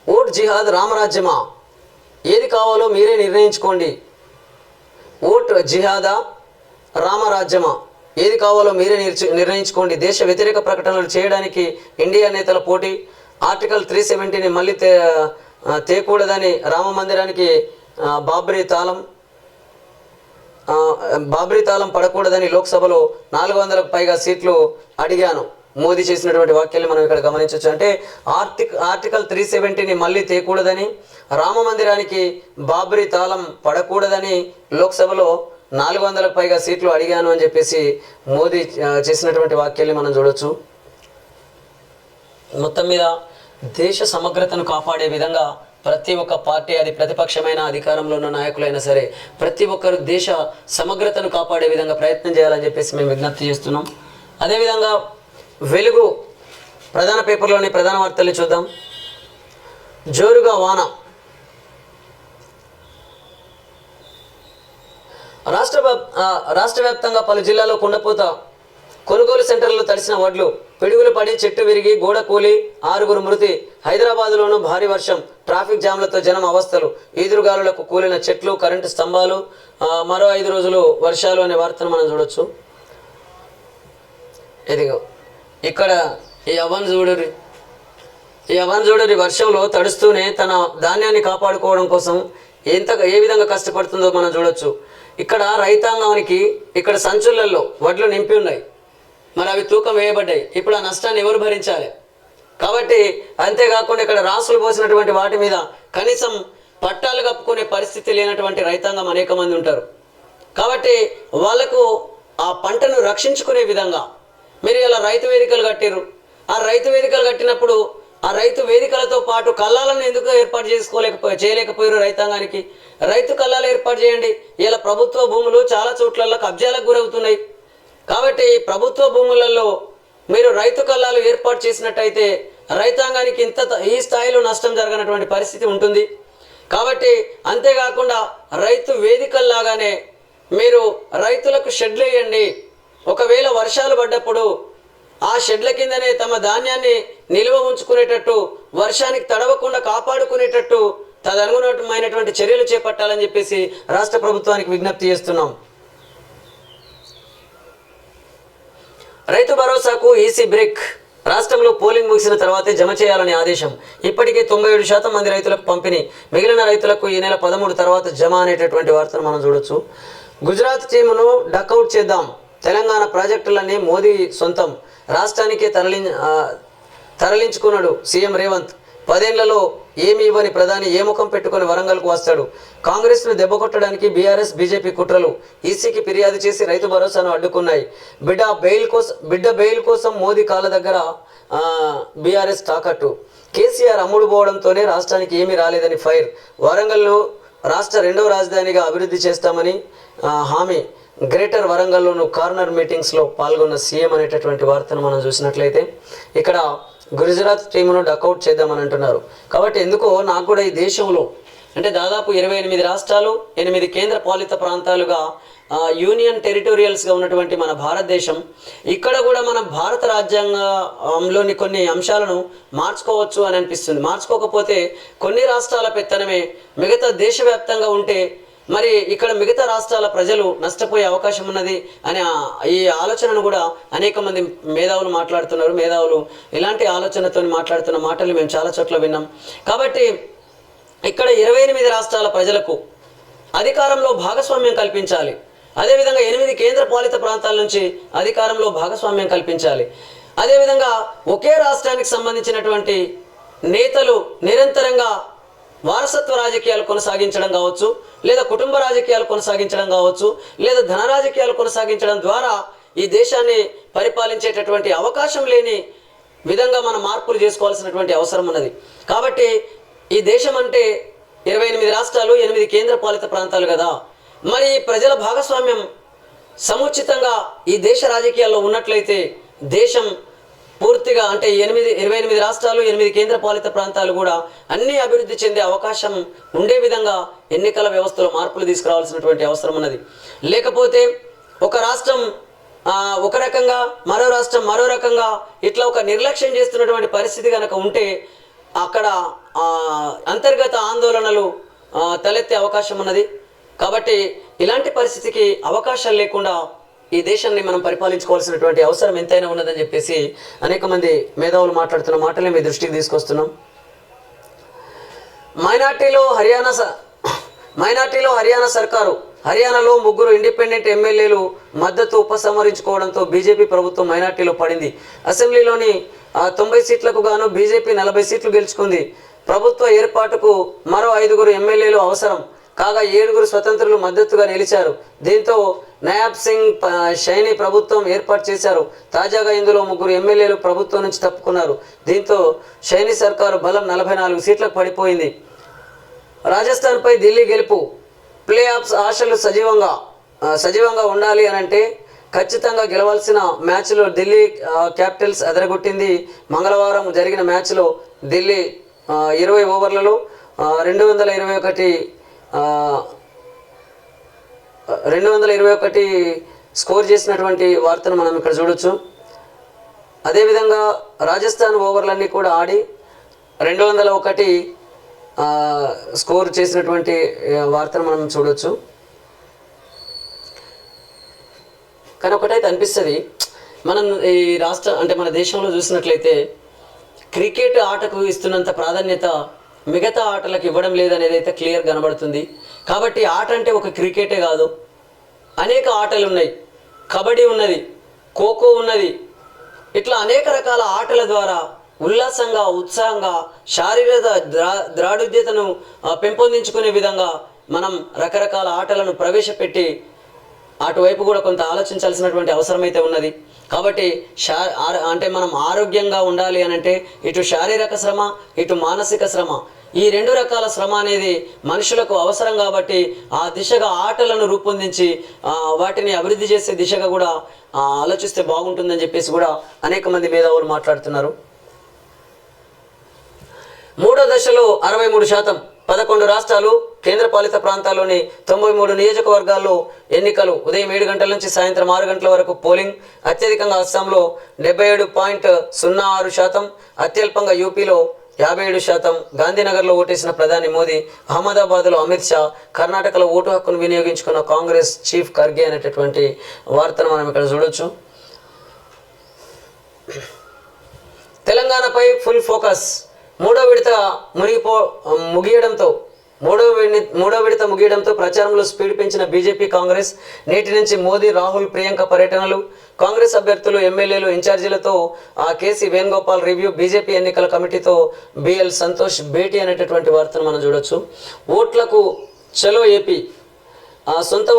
ఓట్ జిహాద్ రామరాజ్యమా? ఏది కావాలో మీరే నిర్ణయించుకోండి. ఓట్ జిహాదా రామరాజ్యమా? ఏది కావాలో మీరే నిర్ణయించుకోండి. దేశ వ్యతిరేక ప్రకటనలు చేయడానికి ఇండియా నేతల పోటీ. ఆర్టికల్ 370ని మళ్ళీ తేకూడదని రామ మందిరానికి బాబ్రీ తాళం పడకూడదని లోక్సభలో 400కు పైగా సీట్లు అడిగాను. మోదీ చేసినటువంటి వాక్యాన్ని మనం ఇక్కడ గమనించవచ్చు. అంటే ఆర్టికల్ 370ని మళ్ళీ తేకూడదని, రామ మందిరానికి బాబ్రీ తాళం పడకూడదని లోక్సభలో 400కు పైగా సీట్లు అడిగాను అని చెప్పేసి మోదీ చేసినటువంటి వాక్యాన్ని మనం చూడొచ్చు. మొత్తం మీద దేశ సమగ్రతను కాపాడే విధంగా ప్రతి ఒక్క పార్టీ, అది ప్రతిపక్షమైన అధికారంలో ఉన్న నాయకులైనా సరే, ప్రతి ఒక్కరు దేశ సమగ్రతను కాపాడే విధంగా ప్రయత్నం చేయాలని చెప్పేసి మేము విజ్ఞప్తి చేస్తున్నాం. అదేవిధంగా వెలుగు ప్రధాన పేపర్లోని ప్రధాన వార్తల్ని చూద్దాం. జోరుగా వాన. రాష్ట్ర వ్యాప్తంగా పలు జిల్లాల్లో కుండపోత, కొనుగోలు సెంటర్లు తడిసిన వడ్లు, పిడుగులు పడి చెట్టు విరిగి గోడ కూలి 6 మృతి. హైదరాబాద్లోనూ భారీ వర్షం, ట్రాఫిక్ జామ్లతో జనం అవస్థలు, ఈదురుగాలులకు కూలిన చెట్లు, కరెంటు స్తంభాలు. మరో 5 రోజులు వర్షాలు అనే వార్తను మనం చూడొచ్చు. ఇదిగో ఇక్కడ ఈ అవ్వను చూడరి వర్షంలో తడుస్తూనే తన ధాన్యాన్ని కాపాడుకోవడం కోసం ఏ విధంగా కష్టపడుతుందో మనం చూడొచ్చు. ఇక్కడ రైతాంగానికి ఇక్కడ సంచులలో వడ్లు నింపి ఉన్నాయి, మరి అవి తూకం వేయబడ్డాయి. ఇప్పుడు ఆ నష్టాన్ని ఎవరు భరించాలి? కాబట్టి అంతేకాకుండా ఇక్కడ రాసులు పోసినటువంటి వాటి మీద కనీసం పట్టాలు కప్పుకునే పరిస్థితి లేనటువంటి రైతాంగం అనేక మంది ఉంటారు. కాబట్టి వాళ్లకు ఆ పంటను రక్షించుకునే విధంగా మీరు ఇలా రైతు వేదికలు కట్టారు. ఆ రైతు వేదికలు కట్టినప్పుడు ఆ రైతు వేదికలతో పాటు కల్లాలను ఎందుకు ఏర్పాటు చేయలేకపోయారు? రైతాంగానికి రైతు కల్లాలు ఏర్పాటు చేయండి. ఇలా ప్రభుత్వ భూములు చాలా చోట్లలో కబ్జాలకు గురవుతున్నాయి. కాబట్టి ప్రభుత్వ భూములలో మీరు రైతు కల్లాలు ఏర్పాటు చేసినట్టయితే రైతాంగానికి ఈ స్థాయిలో నష్టం జరగనటువంటి పరిస్థితి ఉంటుంది. కాబట్టి అంతేకాకుండా రైతు వేదికల్లాగానే మీరు రైతులకు షెడ్లు వేయండి. ఒకవేళ వర్షాలు పడ్డప్పుడు ఆ షెడ్ల కిందనే తమ ధాన్యాన్ని నిల్వ ఉంచుకునేటట్టు, వర్షానికి తడవకుండా కాపాడుకునేటట్టు తదనుగుణమైనటువంటి చర్యలు చేపట్టాలని చెప్పేసి రాష్ట్ర ప్రభుత్వానికి విజ్ఞప్తి చేస్తున్నాం. రైతు భరోసాకు ఈసీ బ్రేక్. రాష్ట్రంలో పోలింగ్ ముగిసిన తర్వాతే జమ చేయాలని ఆదేశం. ఇప్పటికే 97% మంది రైతులకు పంపిణీ, మిగిలిన రైతులకు ఈ నెల 13 తర్వాత జమ అనేటటువంటి వార్తను మనం చూడొచ్చు. గుజరాత్ టీమును డకౌట్ చేద్దాం, తెలంగాణ ప్రాజెక్టులన్నీ మోదీ సొంతం, రాష్ట్రానికే తరలించుకున్నాడు సీఎం రేవంత్. 10 ఏళ్లలో ఏమి ఇవ్వని ప్రధాని ఏ ముఖం పెట్టుకుని వరంగల్కు వస్తాడు? కాంగ్రెస్ను దెబ్బకొట్టడానికి బీఆర్ఎస్ బీజేపీ కుట్రలు. ఈసీకి ఫిర్యాదు చేసి రైతు భరోసాను అడ్డుకున్నాయి. బిడ్డ బెయిల్ కోసం మోదీ కాళ్ళ దగ్గర బీఆర్ఎస్ తాకట్టు. కేసీఆర్ అమ్ముడు పోవడంతోనే రాష్ట్రానికి ఏమీ రాలేదని ఫైర్. వరంగల్ను రాష్ట్ర 2వ రాజధానిగా అభివృద్ధి చేస్తామని హామీ. గ్రేటర్ వరంగల్లోను కార్నర్ మీటింగ్స్లో పాల్గొన్న సీఎం అనేటటువంటి వార్తను మనం చూసినట్లయితే ఇక్కడ గుజరాత్ టీమును డకౌట్ చేద్దామని అంటున్నారు. కాబట్టి ఎందుకో నాకు కూడా ఈ దేశంలో అంటే దాదాపు 28 రాష్ట్రాలు, 8 కేంద్ర పాలిత ప్రాంతాలుగా యూనియన్ టెరిటోరియల్స్గా ఉన్నటువంటి మన భారతదేశం, ఇక్కడ కూడా మన భారత రాజ్యాంగంలోని కొన్ని అంశాలను మార్చుకోవచ్చు అని అనిపిస్తుంది. మార్చుకోకపోతే కొన్ని రాష్ట్రాల పెత్తనమే మిగతా దేశవ్యాప్తంగా ఉంటే మరి ఇక్కడ మిగతా రాష్ట్రాల ప్రజలు నష్టపోయే అవకాశం ఉన్నది అనే ఈ ఆలోచనను కూడా అనేక మంది మేధావులు మాట్లాడుతున్నారు. మేధావులు ఇలాంటి ఆలోచనతో మాట్లాడుతున్న మాటలు మేము చాలా చోట్ల విన్నాం. కాబట్టి ఇక్కడ 28 రాష్ట్రాల ప్రజలకు అధికారంలో భాగస్వామ్యం కల్పించాలి. అదేవిధంగా 8 కేంద్ర పాలిత ప్రాంతాల నుంచి అధికారంలో భాగస్వామ్యం కల్పించాలి. అదేవిధంగా ఒకే రాష్ట్రానికి సంబంధించినటువంటి నేతలు నిరంతరంగా వారసత్వ రాజకీయాలు కొనసాగించడం కావచ్చు, లేదా కుటుంబ రాజకీయాలు కొనసాగించడం కావచ్చు, లేదా ధన రాజకీయాలు కొనసాగించడం ద్వారా ఈ దేశాన్ని పరిపాలించేటటువంటి అవకాశం లేని విధంగా మనం మార్పులు చేసుకోవాల్సినటువంటి అవసరం ఉన్నది. కాబట్టి ఈ దేశం అంటే 28 రాష్ట్రాలు, 8 కేంద్ర పాలిత ప్రాంతాలు కదా. మరి ప్రజల భాగస్వామ్యం సముచితంగా ఈ దేశ రాజకీయాల్లో ఉన్నట్లయితే దేశం పూర్తిగా అంటే 28 రాష్ట్రాలు, 8 కేంద్ర పాలిత ప్రాంతాలు కూడా అన్నీ అభివృద్ధి చెందే అవకాశం ఉండే విధంగా ఎన్నికల వ్యవస్థలో మార్పులు తీసుకురావాల్సినటువంటి అవసరం ఉన్నది. లేకపోతే ఒక రాష్ట్రం ఒక రకంగా, మరో రాష్ట్రం మరో రకంగా ఇట్లా ఒక నిర్లక్ష్యం చేస్తున్నటువంటి పరిస్థితి కనుక ఉంటే అక్కడ అంతర్గత ఆందోళనలు తలెత్తే అవకాశం ఉన్నది. కాబట్టి ఇలాంటి పరిస్థితికి అవకాశాలు లేకుండా ఈ దేశాన్ని మనం పరిపాలించుకోవాల్సినటువంటి అవసరం ఎంతైనా ఉన్నదని చెప్పేసి అనేక మంది మేధావులు మాట్లాడుతున్న మాటలే మీ దృష్టికి తీసుకొస్తున్నాం. మైనార్టీలో హర్యానా సర్కారు. హర్యానాలో 3 ఇండిపెండెంట్ ఎమ్మెల్యేలు మద్దతు ఉపసంహరించుకోవడంతో బీజేపీ ప్రభుత్వం మైనార్టీలో పడింది. అసెంబ్లీలోని 90 సీట్లకు గాను బీజేపీ 40 సీట్లు గెలుచుకుంది. ప్రభుత్వ ఏర్పాటుకు మరో 5 ఎమ్మెల్యేలు అవసరం కాగా 7 స్వతంత్రులు మద్దతుగా నిలిచారు. దీంతో నయాబ్ సింగ్ షైనీ ప్రభుత్వం ఏర్పాటు చేశారు. తాజాగా ఇందులో 3 ఎమ్మెల్యేలు ప్రభుత్వం నుంచి తప్పుకున్నారు. దీంతో షైనీ సర్కారు బలం 44 సీట్లకు పడిపోయింది. రాజస్థాన్పై ఢిల్లీ గెలుపు, ప్లే ఆఫ్స్ ఆశలు సజీవంగా ఉండాలి అని అంటే ఖచ్చితంగా గెలవాల్సిన మ్యాచ్లో ఢిల్లీ క్యాపిటల్స్ అదరగొట్టింది. మంగళవారం జరిగిన మ్యాచ్లో ఢిల్లీ 20 ఓవర్లలో 221 స్కోర్ చేసినటువంటి వార్తను మనం ఇక్కడ చూడొచ్చు. అదేవిధంగా రాజస్థాన్ ఓవర్లన్నీ కూడా ఆడి 201 స్కోర్ చేసినటువంటి వార్తను మనం చూడొచ్చు. కానీ ఒకటైతే అనిపిస్తుంది, మనం ఈ మన దేశంలో చూసినట్లయితే క్రికెట్ ఆటకు ఇస్తున్నంత ప్రాధాన్యత మిగతా ఆటలకు ఇవ్వడం లేదనేది అయితే క్లియర్ కనబడుతుంది. కాబట్టి ఆట అంటే ఒక క్రికెటే కాదు, అనేక ఆటలు ఉన్నాయి. కబడ్డీ ఉన్నది, ఖోఖో ఉన్నది, ఇట్లా అనేక రకాల ఆటల ద్వారా ఉల్లాసంగా, ఉత్సాహంగా, శారీరక ద్రాఢ్యతను పెంపొందించుకునే విధంగా మనం రకరకాల ఆటలను ప్రవేశపెట్టి అటువైపు కూడా కొంత ఆలోచించాల్సినటువంటి అవసరం అయితే ఉన్నది. కాబట్టి మనం ఆరోగ్యంగా ఉండాలి అని అంటే ఇటు శారీరక శ్రమ, ఇటు మానసిక శ్రమ, ఈ 2 రకాల శ్రమ అనేది మనుషులకు అవసరం. కాబట్టి ఆ దిశగా ఆటలను రూపొందించి వాటిని అభివృద్ధి చేసే దిశగా కూడా ఆలోచిస్తే బాగుంటుందని చెప్పేసి కూడా అనేక మంది మేధావులు మాట్లాడుతున్నారు. 3వ దశలో 63%, 11 రాష్ట్రాలు, కేంద్రపాలిత ప్రాంతాల్లోని 93 నియోజకవర్గాల్లో ఎన్నికలు. ఉదయం 7 గంటల నుంచి సాయంత్రం 6 గంటల వరకు పోలింగ్. అత్యధికంగా అస్సాంలో 77.06%, అత్యల్పంగా యూపీలో 57%. గాంధీనగర్లో ఓటేసిన ప్రధాని మోదీ, అహ్మదాబాద్లో అమిత్ షా, కర్ణాటకలో ఓటు హక్కును వినియోగించుకున్న కాంగ్రెస్ చీఫ్ ఖర్గే అనేటటువంటి వార్తను మనం ఇక్కడ చూడొచ్చు. తెలంగాణపై ఫుల్ ఫోకస్. మూడో విడత ముగియడంతో ప్రచారంలో స్పీడ్ పెంచిన బీజేపీ కాంగ్రెస్. నేటి నుంచి మోదీ, రాహుల్, ప్రియాంక పర్యటనలు. కాంగ్రెస్ అభ్యర్థులు, ఎమ్మెల్యేలు, ఇన్ఛార్జీలతో కేసీ వేణుగోపాల్ రివ్యూ. బీజేపీ ఎన్నికల కమిటీతో బిఎల్ సంతోష్ భేటీ అనేటటువంటి వార్తను మనం చూడొచ్చు. ఓట్లకు చలో ఏపీ. సొంత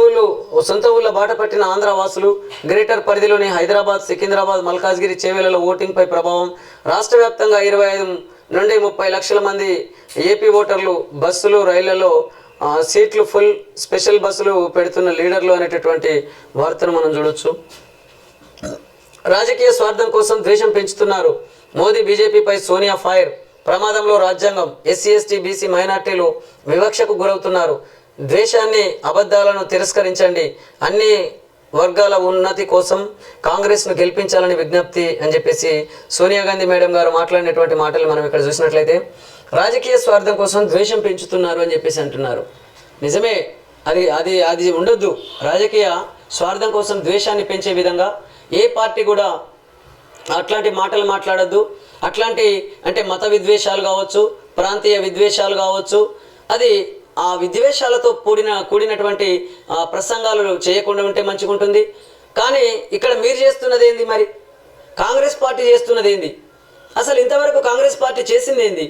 ఊళ్ళ బాట పట్టిన ఆంధ్రవాసులు. గ్రేటర్ పరిధిలోని హైదరాబాద్, సికింద్రాబాద్, మల్కాజ్గిరి, చేవెళ్లలో ఓటింగ్పై ప్రభావం. రాష్ట్ర వ్యాప్తంగా 25 నుండి 30 లక్షల మంది ఏపీ ఓటర్లు. బస్సులు, రైళ్లలో సీట్లు ఫుల్. స్పెషల్ బస్సులు పెడుతున్న లీడర్లు అనేటటువంటి వార్తను మనం చూడొచ్చు. రాజకీయ స్వార్థం కోసం ద్వేషం పెంచుతున్నారు. మోదీ, బీజేపీపై సోనియా ఫైర్. ప్రమాదంలో రాజ్యాంగం. ఎస్సీ, ఎస్టీ, బీసీ, మైనార్టీలు వివక్షకు గురవుతున్నారు. ద్వేషాన్ని, అబద్ధాలను తిరస్కరించండి. అన్ని వర్గాల ఉన్నతి కోసం కాంగ్రెస్ను గెలిపించాలని విజ్ఞప్తి అని చెప్పేసి సోనియా గాంధీ మేడం గారు మాట్లాడినటువంటి మాటలు మనం ఇక్కడ చూసినట్లయితే రాజకీయ స్వార్థం కోసం ద్వేషం పెంచుతున్నారు అని చెప్పేసి అంటున్నారు. నిజమే, అది ఉండొద్దు. రాజకీయ స్వార్థం కోసం ద్వేషాన్ని పెంచే విధంగా ఏ పార్టీ కూడా అట్లాంటి మాటలు మాట్లాడద్దు. అంటే మత విద్వేషాలు కావచ్చు, ప్రాంతీయ విద్వేషాలు కావచ్చు, అది ఆ విద్వేషాలతో కూడినటువంటి ప్రసంగాలు చేయకుండా ఉంటే మంచిగా ఉంటుంది. కానీ ఇక్కడ మీరు చేస్తున్నది ఏంది? మరి కాంగ్రెస్ పార్టీ చేస్తున్నది ఏంది? అసలు ఇంతవరకు కాంగ్రెస్ పార్టీ చేసింది ఏంది?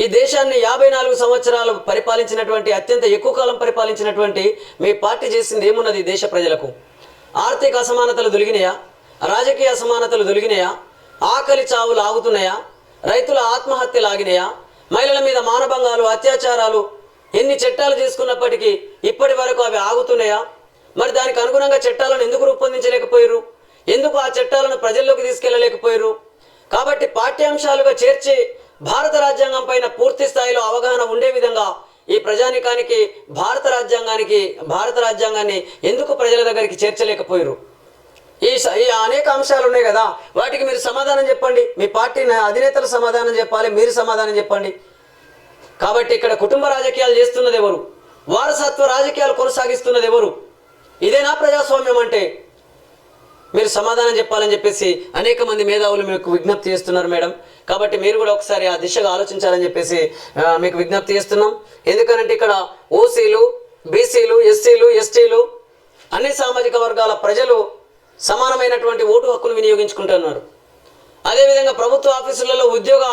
ఈ దేశాన్ని 54 సంవత్సరాలు పరిపాలించినటువంటి, అత్యంత ఎక్కువ కాలం పరిపాలించినటువంటి మీ పార్టీ చేసింది ఏమున్నది? దేశ ప్రజలకు ఆర్థిక అసమానతలు దొలిగినాయా? రాజకీయ అసమానతలు దొలిగినాయా? ఆకలి చావులు ఆగుతున్నాయా? రైతుల ఆత్మహత్యలు ఆగినాయా? మహిళల మీద మానభంగాలు, అత్యాచారాలు ఎన్ని చట్టాలు చేసుకున్నప్పటికీ ఇప్పటి వరకు అవి ఆగుతున్నాయా? మరి దానికి అనుగుణంగా చట్టాలను ఎందుకు రూపొందించలేకపోయారు? ఎందుకు ఆ చట్టాలను ప్రజల్లోకి తీసుకెళ్లలేకపోయారు? కాబట్టి పాఠ్యాంశాలుగా చేర్చి భారత రాజ్యాంగం పైన పూర్తి స్థాయిలో అవగాహన ఉండే విధంగా ఈ ప్రజానికానికి భారత రాజ్యాంగాన్ని ఎందుకు ప్రజల దగ్గరికి చేర్చలేకపోయారు? ఈ అనేక అంశాలు ఉన్నాయి కదా, వాటికి మీరు సమాధానం చెప్పండి. మీ పార్టీ అధినేతలు సమాధానం చెప్పాలి, మీరు సమాధానం చెప్పండి. కాబట్టి ఇక్కడ కుటుంబ రాజకీయాలు చేస్తున్నది ఎవరు? వారసత్వ రాజకీయాలు కొనసాగిస్తున్నది ఎవరు? ఇదేనా ప్రజాస్వామ్యం అంటే? మీరు సమాధానం చెప్పాలని చెప్పేసి అనేక మంది మేధావులు మీకు విజ్ఞప్తి చేస్తున్నారు మేడం. కాబట్టి మీరు కూడా ఒకసారి ఆ దిశగా ఆలోచించాలని చెప్పేసి మీకు విజ్ఞప్తి చేస్తున్నాం. ఎందుకనంటే ఇక్కడ ఓసీలు, బీసీలు, ఎస్సీలు, ఎస్టీలు, అన్ని సామాజిక వర్గాల ప్రజలు సమానమైనటువంటి ఓటు హక్కును వినియోగించుకుంటున్నారు. అదేవిధంగా ప్రభుత్వ ఆఫీసులలో ఉద్యోగ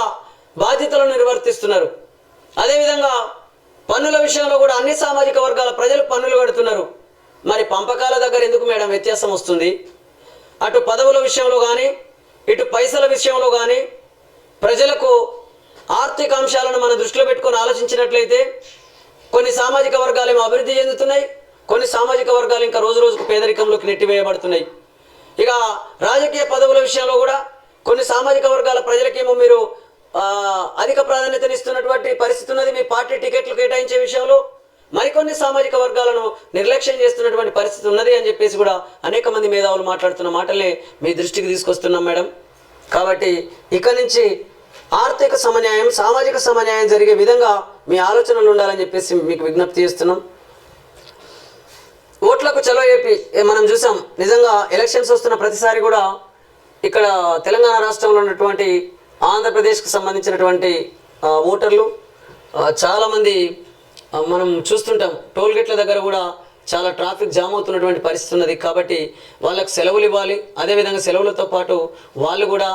బాధ్యతలను నిర్వర్తిస్తున్నారు. అదేవిధంగా పన్నుల విషయంలో కూడా అన్ని సామాజిక వర్గాల ప్రజలు పన్నులు కడుతున్నారు. మరి పంపకాల దగ్గర ఎందుకు మేడం వ్యత్యాసం వస్తుంది? అటు పదవుల విషయంలో కానీ, ఇటు పైసల విషయంలో కానీ ప్రజలకు ఆర్థిక అంశాలను మనం దృష్టిలో పెట్టుకొని ఆలోచించినట్లయితే సామాజిక వర్గాలు ఏమో అభివృద్ధి చెందుతున్నాయి, కొన్ని సామాజిక వర్గాలు ఇంకా రోజు రోజుకు పేదరికంలోకి నెట్టివేయబడుతున్నాయి. ఇక రాజకీయ పదవుల విషయంలో కూడా కొన్ని సామాజిక వర్గాల ప్రజలకేమో మీరు అధిక ప్రాధాన్యతనిస్తున్నటువంటి పరిస్థితి ఉన్నది. మీ పార్టీ టికెట్లు కేటాయించే విషయంలో మరికొన్ని సామాజిక వర్గాలను నిర్లక్ష్యం చేస్తున్నటువంటి పరిస్థితి ఉన్నది అని చెప్పేసి కూడా అనేక మంది మేధావులు మాట్లాడుతున్న మాటలే మీ దృష్టికి తీసుకొస్తున్నాం మేడం. కాబట్టి ఇక నుంచి ఆర్థిక సమన్యాయం, సామాజిక సమన్యాయం జరిగే విధంగా మీ ఆలోచనలు ఉండాలని చెప్పేసి మీకు విజ్ఞప్తి చేస్తున్నాం. ఓట్లకు చలో ఏపీ మనం చూసాం. నిజంగా ఎలక్షన్స్ వస్తున్న ప్రతిసారి కూడా ఇక్కడ తెలంగాణ రాష్ట్రంలో ఉన్నటువంటి ఆంధ్రప్రదేశ్కి సంబంధించినటువంటి ఓటర్లు చాలామంది మనం చూస్తుంటాం. టోల్ గేట్ల దగ్గర కూడా చాలా ట్రాఫిక్ జామ్ అవుతున్నటువంటి పరిస్థితి ఉన్నది. కాబట్టి వాళ్ళకు సెలవులు ఇవ్వాలి. అదేవిధంగా సెలవులతో పాటు వాళ్ళు కూడా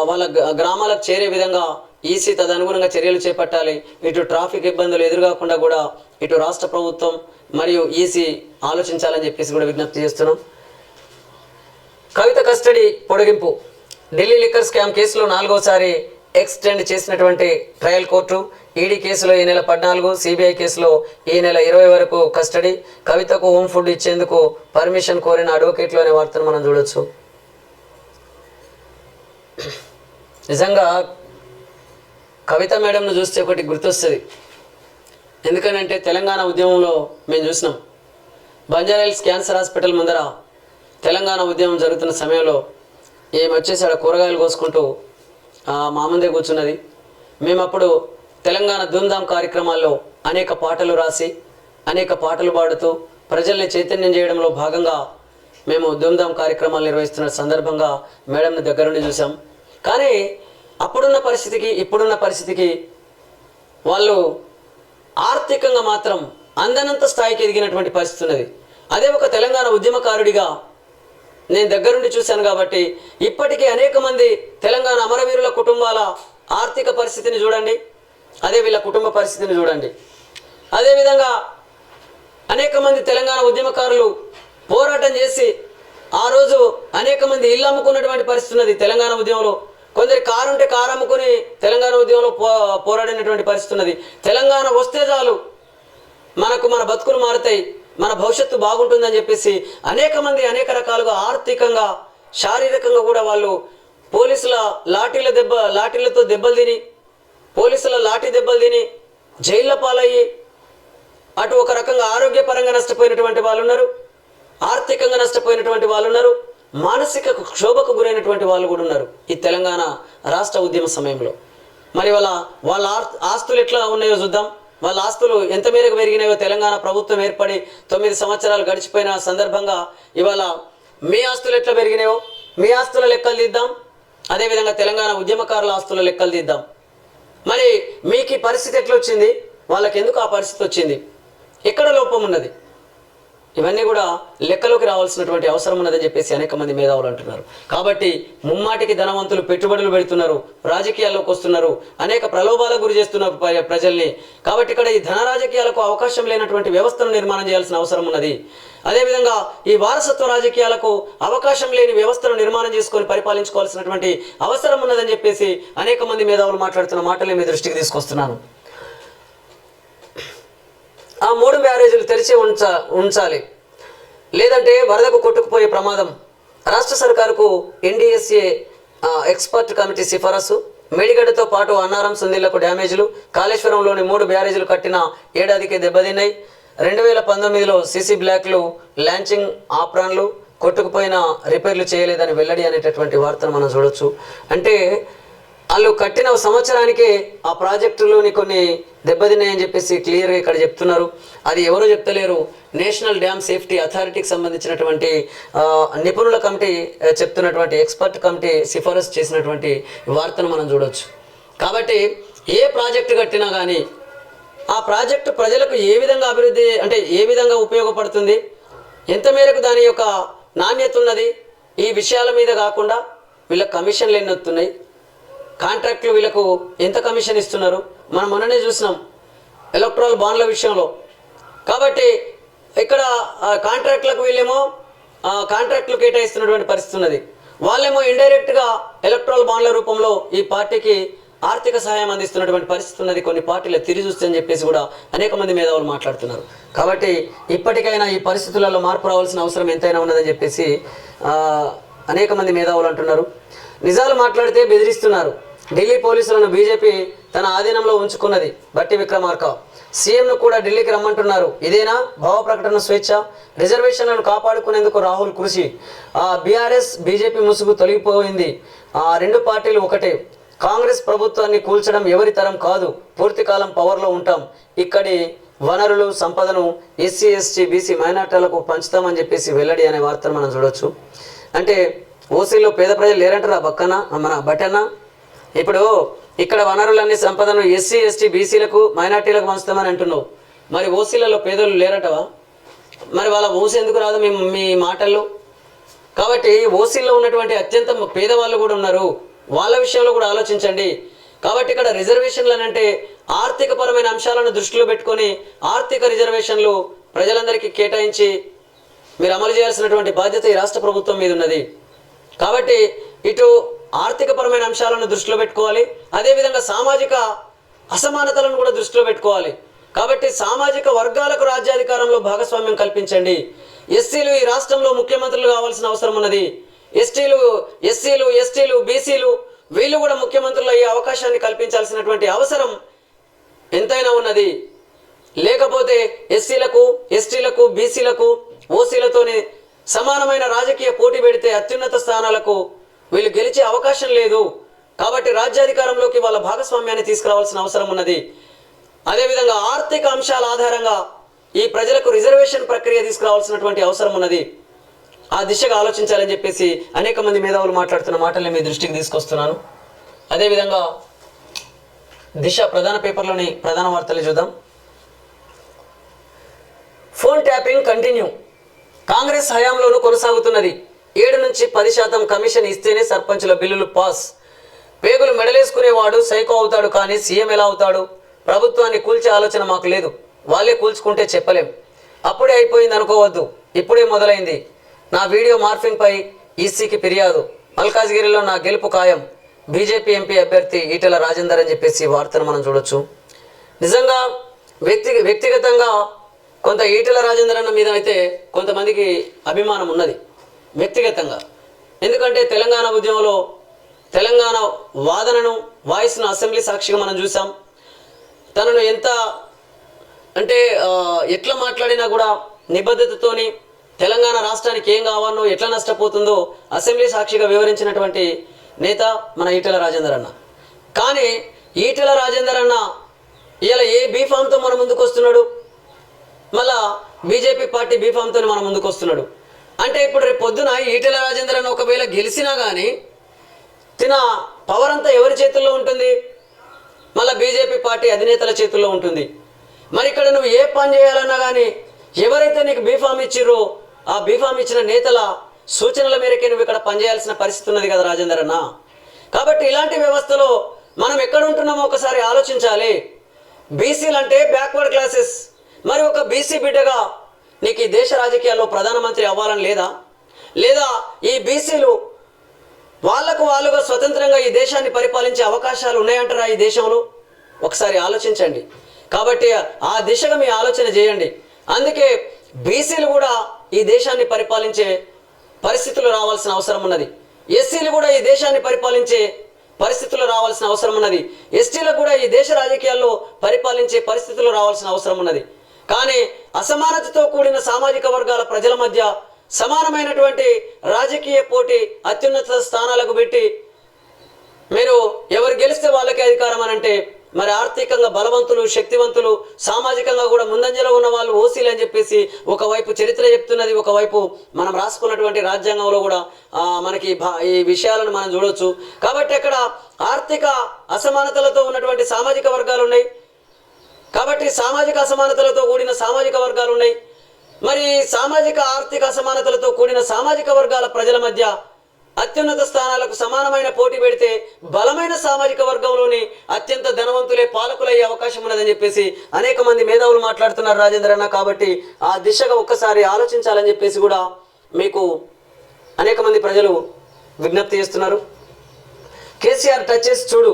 వాళ్ళ గ్రామాలకు చేరే విధంగా ఈసీ తదనుగుణంగా చర్యలు చేపట్టాలి. ఇటు ట్రాఫిక్ ఇబ్బందులు ఎదురుకాకుండా కూడా ఇటు రాష్ట్ర ప్రభుత్వం మరియు ఈసీ ఆలోచించాలని చెప్పేసి కూడా విజ్ఞప్తి చేస్తున్నాం. కవిత కస్టడీ పొడిగింపు. ఢిల్లీ లిక్కర్ స్కామ్ కేసులో 4వసారి ఎక్స్టెండ్ చేసినటువంటి ట్రయల్ కోర్టు. ఈడీ కేసులో ఈ నెల 14, సిబిఐ కేసులో ఈ నెల 20 వరకు కస్టడీ. కవితకు హోమ్ ఫుడ్ ఇచ్చేందుకు పర్మిషన్ కోరిన అడ్వకేట్లు అనే వార్తను మనం చూడొచ్చు. నిజంగా కవిత మేడంను చూస్తే ఒకటి గుర్తొస్తుంది. ఎందుకనంటే తెలంగాణ ఉద్యమంలో మేము చూసినాం. బంజారాహిల్స్ క్యాన్సర్ హాస్పిటల్ ముందర తెలంగాణ ఉద్యమం జరుగుతున్న సమయంలో ఏమి వచ్చేసి ఆడ కూరగాయలు కోసుకుంటూ మా ముందే కూర్చున్నది. మేము అప్పుడు తెలంగాణ ధూమ్ధామ్ కార్యక్రమాల్లో అనేక పాటలు రాసి అనేక పాటలు పాడుతూ ప్రజల్ని చైతన్యం చేయడంలో భాగంగా మేము ధూమ్ధామ్ కార్యక్రమాలు నిర్వహిస్తున్న సందర్భంగా మేడంని దగ్గరుండి చూసాం. కానీ అప్పుడున్న పరిస్థితికి ఇప్పుడున్న పరిస్థితికి వాళ్ళు ఆర్థికంగా మాత్రం అందనంత స్థాయికి ఎదిగినటువంటి పరిస్థితి ఉన్నది. అదే ఒక తెలంగాణ ఉద్యమకారుడిగా నేను దగ్గరుండి చూశాను కాబట్టి ఇప్పటికీ అనేక మంది తెలంగాణ అమరవీరుల కుటుంబాల ఆర్థిక పరిస్థితిని చూడండి, అదే వీళ్ళ కుటుంబ పరిస్థితిని చూడండి. అదేవిధంగా అనేక మంది తెలంగాణ ఉద్యమకారులు పోరాటం చేసి ఆ రోజు అనేక మంది ఇల్లు అమ్ముకున్నటువంటి పరిస్థితి ఉన్నది తెలంగాణ ఉద్యమంలో. కొందరి కారు ఉంటే కారు అమ్ముకుని తెలంగాణ ఉద్యమంలో పోరాడినటువంటి పరిస్థితి ఉన్నది. తెలంగాణ వస్తే చాలు మనకు మన బతుకులు మారుతాయి, మన భవిష్యత్తు బాగుంటుందని చెప్పేసి అనేక మంది అనేక రకాలుగా ఆర్థికంగా శారీరకంగా కూడా వాళ్ళు పోలీసుల లాఠీలతో దెబ్బలు తిని, పోలీసుల లాఠీ దెబ్బలు తిని జైళ్ళ పాలయ్యి అటు ఒక రకంగా ఆరోగ్యపరంగా నష్టపోయినటువంటి వాళ్ళు ఉన్నారు, ఆర్థికంగా నష్టపోయినటువంటి వాళ్ళు ఉన్నారు, మానసిక క్షోభకు గురైనటువంటి వాళ్ళు కూడా ఉన్నారు ఈ తెలంగాణ రాష్ట్ర ఉద్యమ సమయంలో. మరి వాళ్ళ ఆస్తులు ఎట్లా ఉన్నాయో చూద్దాం. వాళ్ళ ఆస్తులు ఎంత మేరకు పెరిగినాయో తెలంగాణ ప్రభుత్వం ఏర్పడి 9 సంవత్సరాలు గడిచిపోయిన సందర్భంగా ఇవాళ మీ ఆస్తులు ఎట్లా పెరిగినాయో మీ ఆస్తుల లెక్కలు తీద్దాం. అదేవిధంగా తెలంగాణ ఉద్యమకారుల ఆస్తుల లెక్కలు తీద్దాం. మరి మీకు ఈ పరిస్థితి ఎట్లా వచ్చింది, వాళ్ళకి ఎందుకు ఆ పరిస్థితి వచ్చింది, ఎక్కడ లోపం ఉన్నది, ఇవన్నీ కూడా లెక్కలోకి రావాల్సినటువంటి అవసరం ఉన్నదని చెప్పేసి అనేక మంది మేధావులు అంటున్నారు. కాబట్టి ముమ్మాటికి ధనవంతులు పెట్టుబడులు పెడుతున్నారు, రాజకీయాల్లోకి వస్తున్నారు, అనేక ప్రలోభాలకు గురి చేస్తున్నారు ప్రజల్ని. కాబట్టి ఇక్కడ ఈ ధన రాజకీయాలకు అవకాశం లేనటువంటి వ్యవస్థను నిర్మాణం చేయాల్సిన అవసరం ఉన్నది. అదేవిధంగా ఈ వారసత్వ రాజకీయాలకు అవకాశం లేని వ్యవస్థను నిర్మాణం చేసుకొని పరిపాలించుకోవాల్సినటువంటి అవసరం ఉన్నదని చెప్పేసి అనేక మంది మేధావులు మాట్లాడుతున్న మాటలే మీ దృష్టికి తీసుకొస్తున్నాను. ఆ 3 బ్యారేజీలు తెరిచి ఉంచాలి, లేదంటే వరదకు కొట్టుకుపోయే ప్రమాదం. రాష్ట్ర సర్కారుకు ఎన్డీఎస్ఏ ఎక్స్పర్ట్ కమిటీ సిఫారసు. మేడిగడ్డతో పాటు అన్నారం సుందిళ్లకు డ్యామేజ్లు. కాళేశ్వరంలోని 3 బ్యారేజీలు కట్టిన ఏడాదికే దెబ్బతిన్నాయి. 2019లో సీసీ బ్లాక్లు, లాంచింగ్ ఆప్రాన్లు, కొట్టుకుపోయిన రిపేర్లు చేయలేదని వెల్లడి అనేటటువంటి వార్తను మనం చూడొచ్చు. అంటే వాళ్ళు కట్టిన సంవత్సరానికే ఆ ప్రాజెక్టులోని కొన్ని దెబ్బతిన్నాయని చెప్పేసి క్లియర్గా ఇక్కడ చెప్తున్నారు. అది ఎవరో చెప్తలేరు, నేషనల్ డ్యామ్ సేఫ్టీ అథారిటీకి సంబంధించినటువంటి నిపుణుల కమిటీ చెప్తున్నటువంటి ఎక్స్పర్ట్ కమిటీ సిఫారసు చేసినటువంటి వార్తను మనం చూడవచ్చు. కాబట్టి ఏ ప్రాజెక్టు కట్టినా కానీ ఆ ప్రాజెక్టు ప్రజలకు ఏ విధంగా అభివృద్ధి అంటే ఏ విధంగా ఉపయోగపడుతుంది, ఎంత మేరకు దాని యొక్క నాణ్యత ఉన్నది, ఈ విషయాల మీద కాకుండా వీళ్ళకి కమిషన్లు ఎన్ని వస్తున్నాయి, కాంట్రాక్టులు వీళ్ళకు ఎంత కమిషన్ ఇస్తున్నారు మనం మొన్ననే చూసినాం ఎలక్ట్రల్ బాండ్ల విషయంలో. కాబట్టి ఇక్కడ కాంట్రాక్టులకు వీళ్ళేమో కాంట్రాక్టులు కేటాయిస్తున్నటువంటి పరిస్థితి ఉన్నది. వాళ్ళేమో ఇండైరెక్ట్గా ఎలక్ట్రల్ బాండ్ల రూపంలో ఈ పార్టీకి ఆర్థిక సహాయం అందిస్తున్నటువంటి పరిస్థితి ఉన్నది. కొన్ని పార్టీలు తిరిగి చూస్తే అని చెప్పేసి కూడా అనేక మంది మేధావులు మాట్లాడుతున్నారు. కాబట్టి ఇప్పటికైనా ఈ పరిస్థితులలో మార్పు రావాల్సిన అవసరం ఎంతైనా ఉన్నదని చెప్పేసి అనేక మంది మేధావులు అంటున్నారు. నిజాలు మాట్లాడితే బెదిరిస్తున్నారు. ఢిల్లీ పోలీసులను బీజేపీ తన ఆధీనంలో ఉంచుకున్నది. బట్టి విక్రమార్క సీఎంను కూడా ఢిల్లీకి రమ్మంటున్నారు. ఇదేనా భావ ప్రకటన స్వేచ్ఛ? రిజర్వేషన్లను కాపాడుకునేందుకు రాహుల్ కృషి. బీఆర్ఎస్ బీజేపీ ముసుగు తొలగిపోయింది. రెండు పార్టీలు ఒకటే. కాంగ్రెస్ ప్రభుత్వాన్ని కూల్చడం ఎవరి తరం కాదు. పూర్తికాలం పవర్లో ఉంటాం. ఇక్కడి వనరులు సంపదను ఎస్సీ ఎస్టీ బీసీ మైనార్టీలకు పంచుతామని చెప్పేసి వెల్లడి అనే వార్తను మనం చూడొచ్చు. అంటే ఓసీలో పేద ప్రజలు లేరంటారా మన బట్టన్న? ఇప్పుడు ఇక్కడ వనరులన్నీ సంపదను ఎస్సీ ఎస్టీ బీసీలకు మైనార్టీలకు పంచుతామని అంటున్నావు. మరి ఓసీలలో పేదలు లేరంటవా? మరి వాళ్ళ ఓసీ ఎందుకు రాదు మీ మాటల్లో? కాబట్టి ఓసీలో ఉన్నటువంటి అత్యంత పేదవాళ్ళు కూడా ఉన్నారు. వాళ్ళ విషయంలో కూడా ఆలోచించండి. కాబట్టి ఇక్కడ రిజర్వేషన్లు అంటే ఆర్థికపరమైన అంశాలను దృష్టిలో పెట్టుకొని ఆర్థిక రిజర్వేషన్లు ప్రజలందరికీ కేటాయించి మీరు అమలు చేయాల్సినటువంటి బాధ్యత ఈ రాష్ట్ర ప్రభుత్వం మీద ఉన్నది. కాబట్టి ఇటు ఆర్థికపరమైన అంశాలను దృష్టిలో పెట్టుకోవాలి, అదేవిధంగా సామాజిక అసమానతలను కూడా దృష్టిలో పెట్టుకోవాలి. కాబట్టి సామాజిక వర్గాలకు రాజ్యాధికారంలో భాగస్వామ్యం కల్పించండి. ఎస్సీలు ఈ రాష్ట్రంలో ముఖ్యమంత్రులు కావాల్సిన అవసరం ఉన్నది. ఎస్సీలు ఎస్టీలు బీసీలు వీళ్ళు కూడా ముఖ్యమంత్రులు అయ్యే అవకాశాన్ని కల్పించాల్సినటువంటి అవసరం ఎంతైనా ఉన్నది. లేకపోతే ఎస్సీలకు ఎస్టీలకు బీసీలకు ఓసీలతోనే సమానమైన రాజకీయ పోటీ పెడితే అత్యున్నత స్థానాలకు వీళ్ళు గెలిచే అవకాశం లేదు. కాబట్టి రాజ్యాధికారంలోకి వాళ్ళ భాగస్వామ్యాన్ని తీసుకురావాల్సిన అవసరం ఉన్నది. అదేవిధంగా ఆర్థిక అంశాల ఆధారంగా ఈ ప్రజలకు రిజర్వేషన్ ప్రక్రియ తీసుకురావాల్సినటువంటి అవసరం ఉన్నది. ఆ దిశగా ఆలోచించాలని చెప్పేసి అనేక మంది మేధావులు మాట్లాడుతున్న మాటల్ని మీ దృష్టికి తీసుకొస్తున్నాను. అదేవిధంగా దిశ ప్రధాన పేపర్లోని ప్రధాన వార్తలు చూద్దాం. Phone tapping continue. కాంగ్రెస్ హయాంలోనూ కొనసాగుతున్నది. 7 నుంచి 10% కమిషన్ ఇస్తేనే సర్పంచుల బిల్లులు పాస్. పేగులు మెడలేసుకునేవాడు సైకో అవుతాడు, కానీ సీఎం ఎలా అవుతాడు? ప్రభుత్వాన్ని కూల్చే ఆలోచన మాకు లేదు. వాళ్ళే కూల్చుకుంటే చెప్పలేం. అప్పుడే అయిపోయింది అనుకోవద్దు, ఇప్పుడే మొదలైంది. నా వీడియో మార్ఫింగ్పై ఈసీకి ఫిర్యాదు. మల్కాజ్గిరిలో నా గెలుపు ఖాయం. బీజేపీ ఎంపీ అభ్యర్థి ఈటెల రాజేందర్ అని చెప్పేసి వార్తను మనం చూడొచ్చు. నిజంగా వ్యక్తిగతంగా కొంత ఈటెల రాజేందర్ అన్న మీద అయితే కొంతమందికి అభిమానం ఉన్నది వ్యక్తిగతంగా. ఎందుకంటే తెలంగాణ ఉద్యమంలో తెలంగాణ వాయిస్ను అసెంబ్లీ సాక్షిగా మనం చూసాం. తనను ఎంత అంటే ఎట్లా మాట్లాడినా కూడా నిబద్ధతతోని తెలంగాణ రాష్ట్రానికి ఏం కావాలో ఎట్లా నష్టపోతుందో అసెంబ్లీ సాక్షిగా వివరించినటువంటి నేత మన ఈటెల రాజేందర్ అన్న. కానీ ఈటెల రాజేందర్ అన్న ఇలా ఏ బీఫామ్తో మన ముందుకు వస్తున్నాడు? మళ్ళా బీజేపీ పార్టీ బీఫామ్తో మన ముందుకు వస్తున్నాడు. అంటే ఇప్పుడు రేపు పొద్దున ఈటెల రాజేందర్ అన్న ఒకవేళ గెలిచినా కానీ తిన పవర్ అంతా ఎవరి చేతుల్లో ఉంటుంది? మళ్ళీ బీజేపీ పార్టీ అధినేతల చేతుల్లో ఉంటుంది. మరి ఇక్కడ నువ్వు ఏ పని చేయాలన్నా కానీ ఎవరైతే నీకు బీఫామ్ ఇచ్చిర్రో ఆ బీఫామ్ ఇచ్చిన నేతల సూచనల మేరకే నువ్వు ఇక్కడ పనిచేయాల్సిన పరిస్థితి ఉన్నది కదా రాజేందర్ అన్న. కాబట్టి ఇలాంటి వ్యవస్థలో మనం ఎక్కడ ఉంటున్నామో ఒకసారి ఆలోచించాలి. బీసీలు అంటే బ్యాక్వర్డ్ క్లాసెస్. మరి ఒక బీసీ బిడ్డగా నీకు ఈ దేశ రాజకీయాల్లో ప్రధానమంత్రి అవ్వాలని లేదా ఈ బీసీలు వాళ్ళుగా స్వతంత్రంగా ఈ దేశాన్ని పరిపాలించే అవకాశాలు ఉన్నాయంటారా ఈ దేశంలో? ఒకసారి ఆలోచించండి. కాబట్టి ఆ దిశగా మీ ఆలోచన చేయండి. అందుకే బీసీలు కూడా ఈ దేశాన్ని పరిపాలించే పరిస్థితులు రావాల్సిన అవసరం ఉన్నది. ఎస్సీలు కూడా ఈ దేశాన్ని పరిపాలించే పరిస్థితులు రావాల్సిన అవసరం ఉన్నది. ఎస్టీలకు కూడా ఈ దేశ రాజకీయాల్లో పరిపాలించే పరిస్థితులు రావాల్సిన అవసరం ఉన్నది. కానీ అసమానతతో కూడిన సామాజిక వర్గాల ప్రజల మధ్య సమానమైనటువంటి రాజకీయ పోటీ అత్యున్నత స్థానాలకు పెట్టి మీరు ఎవరు గెలిస్తే వాళ్ళకే అధికారం అని అంటే మరి ఆర్థికంగా బలవంతులు శక్తివంతులు సామాజికంగా కూడా ముందంజలో ఉన్న వాళ్ళు ఓసీలు అని చెప్పేసి ఒకవైపు చరిత్ర చెప్తున్నది, ఒకవైపు మనం రాసుకున్నటువంటి రాజ్యాంగంలో కూడా మనకి ఈ విషయాలను మనం చూడవచ్చు. కాబట్టి అక్కడ ఆర్థిక అసమానతలతో ఉన్నటువంటి సామాజిక వర్గాలు ఉన్నాయి. కాబట్టి సామాజిక అసమానతలతో కూడిన సామాజిక వర్గాలు ఉన్నాయి. మరి సామాజిక ఆర్థిక అసమానతలతో కూడిన సామాజిక వర్గాల ప్రజల మధ్య అత్యున్నత స్థానాలకు సమానమైన పోటీ పెడితే బలమైన సామాజిక వర్గంలోని అత్యంత ధనవంతులే పాలకులయ్యే అవకాశం ఉన్నదని చెప్పేసి అనేక మంది మేధావులు మాట్లాడుతున్నారు రాజేంద్ర అన్న. కాబట్టి ఆ దిశగా ఒక్కసారి ఆలోచించాలని చెప్పేసి కూడా మీకు అనేక మంది ప్రజలు విజ్ఞప్తి చేస్తున్నారు. కేసీఆర్ టచ్ చేసి చూడు,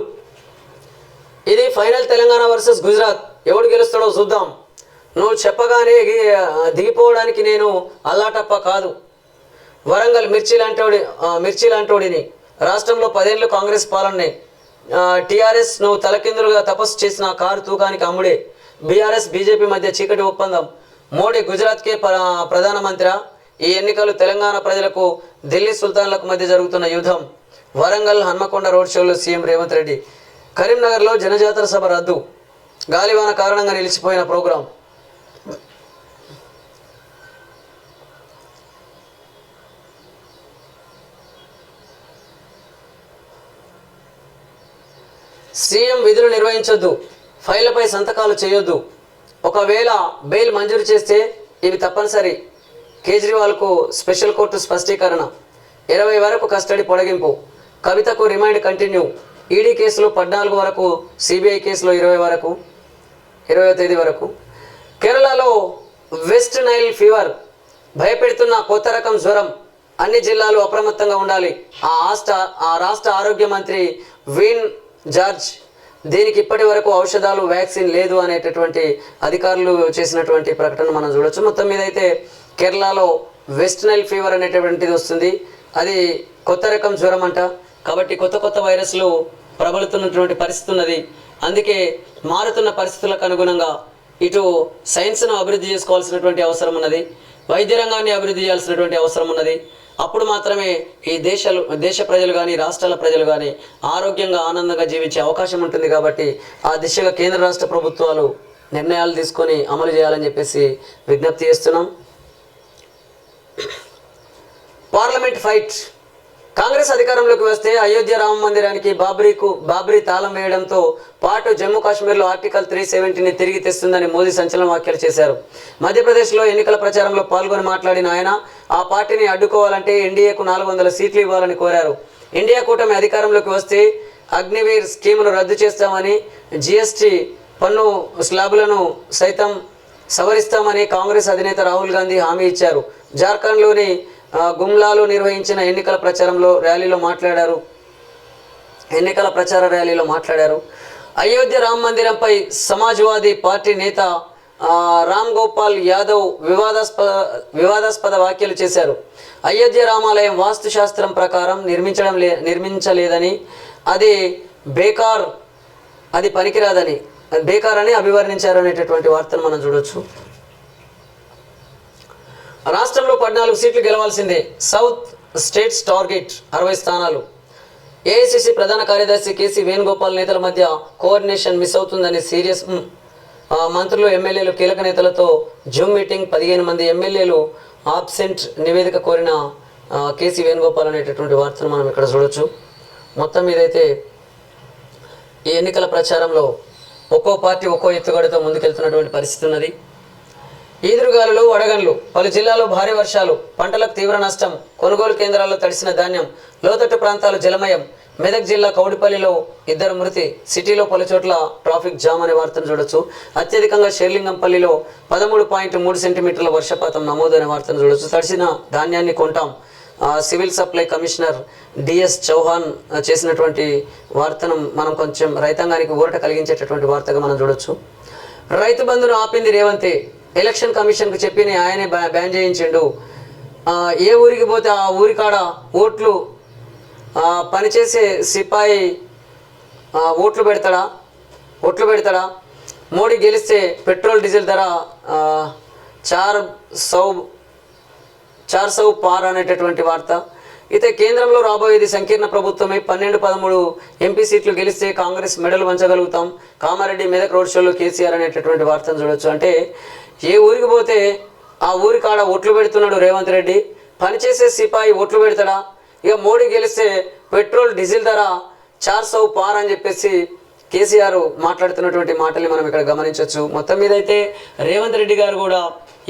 ఇది ఫైనల్ తెలంగాణ వర్సెస్ గుజరాత్. ఎవడు గెలుస్తాడో చూద్దాం. నువ్వు చెప్పగానే దిగిపోవడానికి నేను అల్లాటప్ప కాదు. వరంగల్ మిర్చి లాంటోడిని. రాష్ట్రంలో 10 ఏళ్ళు కాంగ్రెస్ పాలనే. టీఆర్ఎస్ నువ్వు తలకిందులుగా తపస్సు చేసిన కారు తూకానికి అమ్ముడే. బీఆర్ఎస్ బీజేపీ మధ్య చీకటి ఒప్పందం. మోడీ గుజరాత్కే ప్రధానమంత్రి. ఈ ఎన్నికలు తెలంగాణ ప్రజలకు ఢిల్లీ సుల్తాన్లకు మధ్య జరుగుతున్న యుద్ధం. వరంగల్ హన్మకొండ రోడ్ షోలో సీఎం రేవంత్ రెడ్డి. కరీంనగర్లో జనజాతర సభ రద్దు. గాలివాన కారణంగా నిలిచిపోయిన ప్రోగ్రాం. సీఎం విధులు నిర్వహించొద్దు, ఫైళ్లపై సంతకాలు చేయొద్దు. ఒకవేళ బెయిల్ మంజూరు చేస్తే ఇవి తప్పనిసరి. కేజ్రీవాల్కు స్పెషల్ కోర్టు స్పష్టీకరణ. 20 వరకు కస్టడీ పొడిగింపు. కవితకు రిమైండ్ కంటిన్యూ. ఈడీ కేసులో 14 వరకు, సిబిఐ కేసులో 20వ తేదీ వరకు. కేరళలో వెస్ట్ నైల్ ఫీవర్ భయపెడుతున్న కొత్త రకం జ్వరం. అన్ని జిల్లాలు అప్రమత్తంగా ఉండాలి. ఆ రాష్ట్ర ఆరోగ్య మంత్రి వీన్ జార్జ్. దీనికి ఇప్పటి వరకు ఔషధాలు, వ్యాక్సిన్ లేదు అనేటటువంటి అధికారులు చేసినటువంటి ప్రకటన మనం చూడొచ్చు. మొత్తం మీద అయితే కేరళలో వెస్ట్ నైల్ ఫీవర్ అనేటటువంటిది వస్తుంది. అది కొత్త రకం జ్వరం అంట. కాబట్టి కొత్త వైరస్లు ప్రబలుతున్నటువంటి పరిస్థితి ఉన్నది. అందుకే మారుతున్న పరిస్థితులకు అనుగుణంగా ఇటు సైన్స్ను అభివృద్ధి చేసుకోవాల్సినటువంటి అవసరం ఉన్నది, వైద్య రంగాన్ని అభివృద్ధి చేయాల్సినటువంటి అవసరం ఉన్నది. అప్పుడు మాత్రమే ఈ దేశ ప్రజలు కానీ, రాష్ట్రాల ప్రజలు కానీ ఆరోగ్యంగా, ఆనందంగా జీవించే అవకాశం ఉంటుంది. కాబట్టి ఆ దిశగా కేంద్ర రాష్ట్ర ప్రభుత్వాలు నిర్ణయాలు తీసుకొని అమలు చేయాలని చెప్పేసి విజ్ఞప్తి చేస్తున్నాం. Parliament fight. కాంగ్రెస్ అధికారంలోకి వస్తే అయోధ్య రామ మందిరానికి బాబ్రీ తాళం వేయడంతో పాటు జమ్మూ కాశ్మీర్లో ఆర్టికల్ 370ని తిరిగి తెస్తుందని మోదీ సంచలన వ్యాఖ్యలు చేశారు. మధ్యప్రదేశ్లో ఎన్నికల ప్రచారంలో పాల్గొని మాట్లాడిన ఆయన ఆ పార్టీని అడ్డుకోవాలంటే ఎన్డీఏకు 400 సీట్లు ఇవ్వాలని కోరారు. ఇండియా కూటమి అధికారంలోకి వస్తే అగ్నివీర్ స్కీమును రద్దు చేస్తామని, జీఎస్టీ పన్ను స్లాబులను సైతం సవరిస్తామని కాంగ్రెస్ అధినేత రాహుల్ గాంధీ హామీ ఇచ్చారు. జార్ఖండ్లోని గుమ్లాలో నిర్వహించిన ఎన్నికల ప్రచార ర్యాలీలో మాట్లాడారు. అయోధ్య రామ మందిరంపై సమాజ్వాదీ పార్టీ నేత రామ్ గోపాల్ యాదవ్ వివాదాస్పద వ్యాఖ్యలు చేశారు. అయోధ్య రామాలయం వాస్తుశాస్త్రం ప్రకారం నిర్మించలేదని, అది పనికిరాదని, బేకార్ అని అభివర్ణించారు అనేటటువంటి వార్తను మనం చూడొచ్చు. రాష్ట్రంలో 14 సీట్లు గెలవాల్సిందే. సౌత్ స్టేట్స్ టార్గెట్ 60 స్థానాలు. ఏఐసిసి ప్రధాన కార్యదర్శి కేసీ వేణుగోపాల్ నేతల మధ్య కోఆర్డినేషన్ మిస్ అవుతుందని సీరియస్. మంత్రులు, ఎమ్మెల్యేలు, కీలక నేతలతో జూమ్ మీటింగ్. 15 మంది ఎమ్మెల్యేలు ఆబ్సెంట్. నివేదిక కోరిన కేసీ వేణుగోపాల్ అనేటటువంటి వార్తను మనం ఇక్కడ చూడొచ్చు. మొత్తం మీదైతే ఈ ఎన్నికల ప్రచారంలో ఒక్కో పార్టీ ఒక్కో ఎత్తుగడతో ముందుకెళ్తున్నటువంటి పరిస్థితి ఉన్నది. ఈదురుగాలులు, వడగండ్లు. పలు జిల్లాల్లో భారీ వర్షాలు. పంటలకు తీవ్ర నష్టం. కొనుగోలు కేంద్రాల్లో తడిసిన ధాన్యం. లోతట్టు ప్రాంతాలు జలమయం. మెదక్ జిల్లా కౌడిపల్లిలో 2 మృతి. సిటీలో పలుచోట్ల ట్రాఫిక్ జామ్ అనే వార్తను చూడొచ్చు. అత్యధికంగా షేర్లింగంపల్లిలో 13.3 సెంటీమీటర్ల వర్షపాతం నమోదైన వార్తను చూడొచ్చు. తడిసిన ధాన్యాన్ని కొంటాం. Civil supply commissioner DS Chauhan చేసినటువంటి వార్తను మనం కొంచెం రైతాంగానికి ఊరట కలిగించేటటువంటి వార్తగా మనం చూడొచ్చు. రైతు బంధును ఆపింది రేవంతే. ఎలక్షన్ కమిషన్కు చెప్పి ఆయనే బ్యాన్ చేయించిండు. ఏ ఊరికి పోతే ఆ ఊరి కాడ ఓట్లు పనిచేసే సిపాయి ఓట్లు పెడతాడా? మోడీ గెలిస్తే పెట్రోల్ డీజిల్ ధర 400 పార్ అనేటటువంటి వార్త. అయితే కేంద్రంలో రాబోయేది సంకీర్ణ ప్రభుత్వమే. 12-13 ఎంపీ సీట్లు గెలిస్తే కాంగ్రెస్ మెడలు వంచగలుగుతాం. కామారెడ్డి మెదక్ రోడ్ షోలో కేసీఆర్ అనేటటువంటి వార్తను చూడొచ్చు. అంటే ఏ ఊరికి పోతే ఆ ఊరి కాడ ఓట్లు పెడుతున్నాడు రేవంత్ రెడ్డి. పనిచేసే సిపాయి ఓట్లు పెడతాడా? ఇక మోడీ గెలిస్తే పెట్రోల్ డీజిల్ ధర 400 పార్ అని చెప్పేసి కేసీఆర్ మాట్లాడుతున్నటువంటి మాటల్ని మనం ఇక్కడ గమనించవచ్చు. మొత్తం మీద అయితే రేవంత్ రెడ్డి గారు కూడా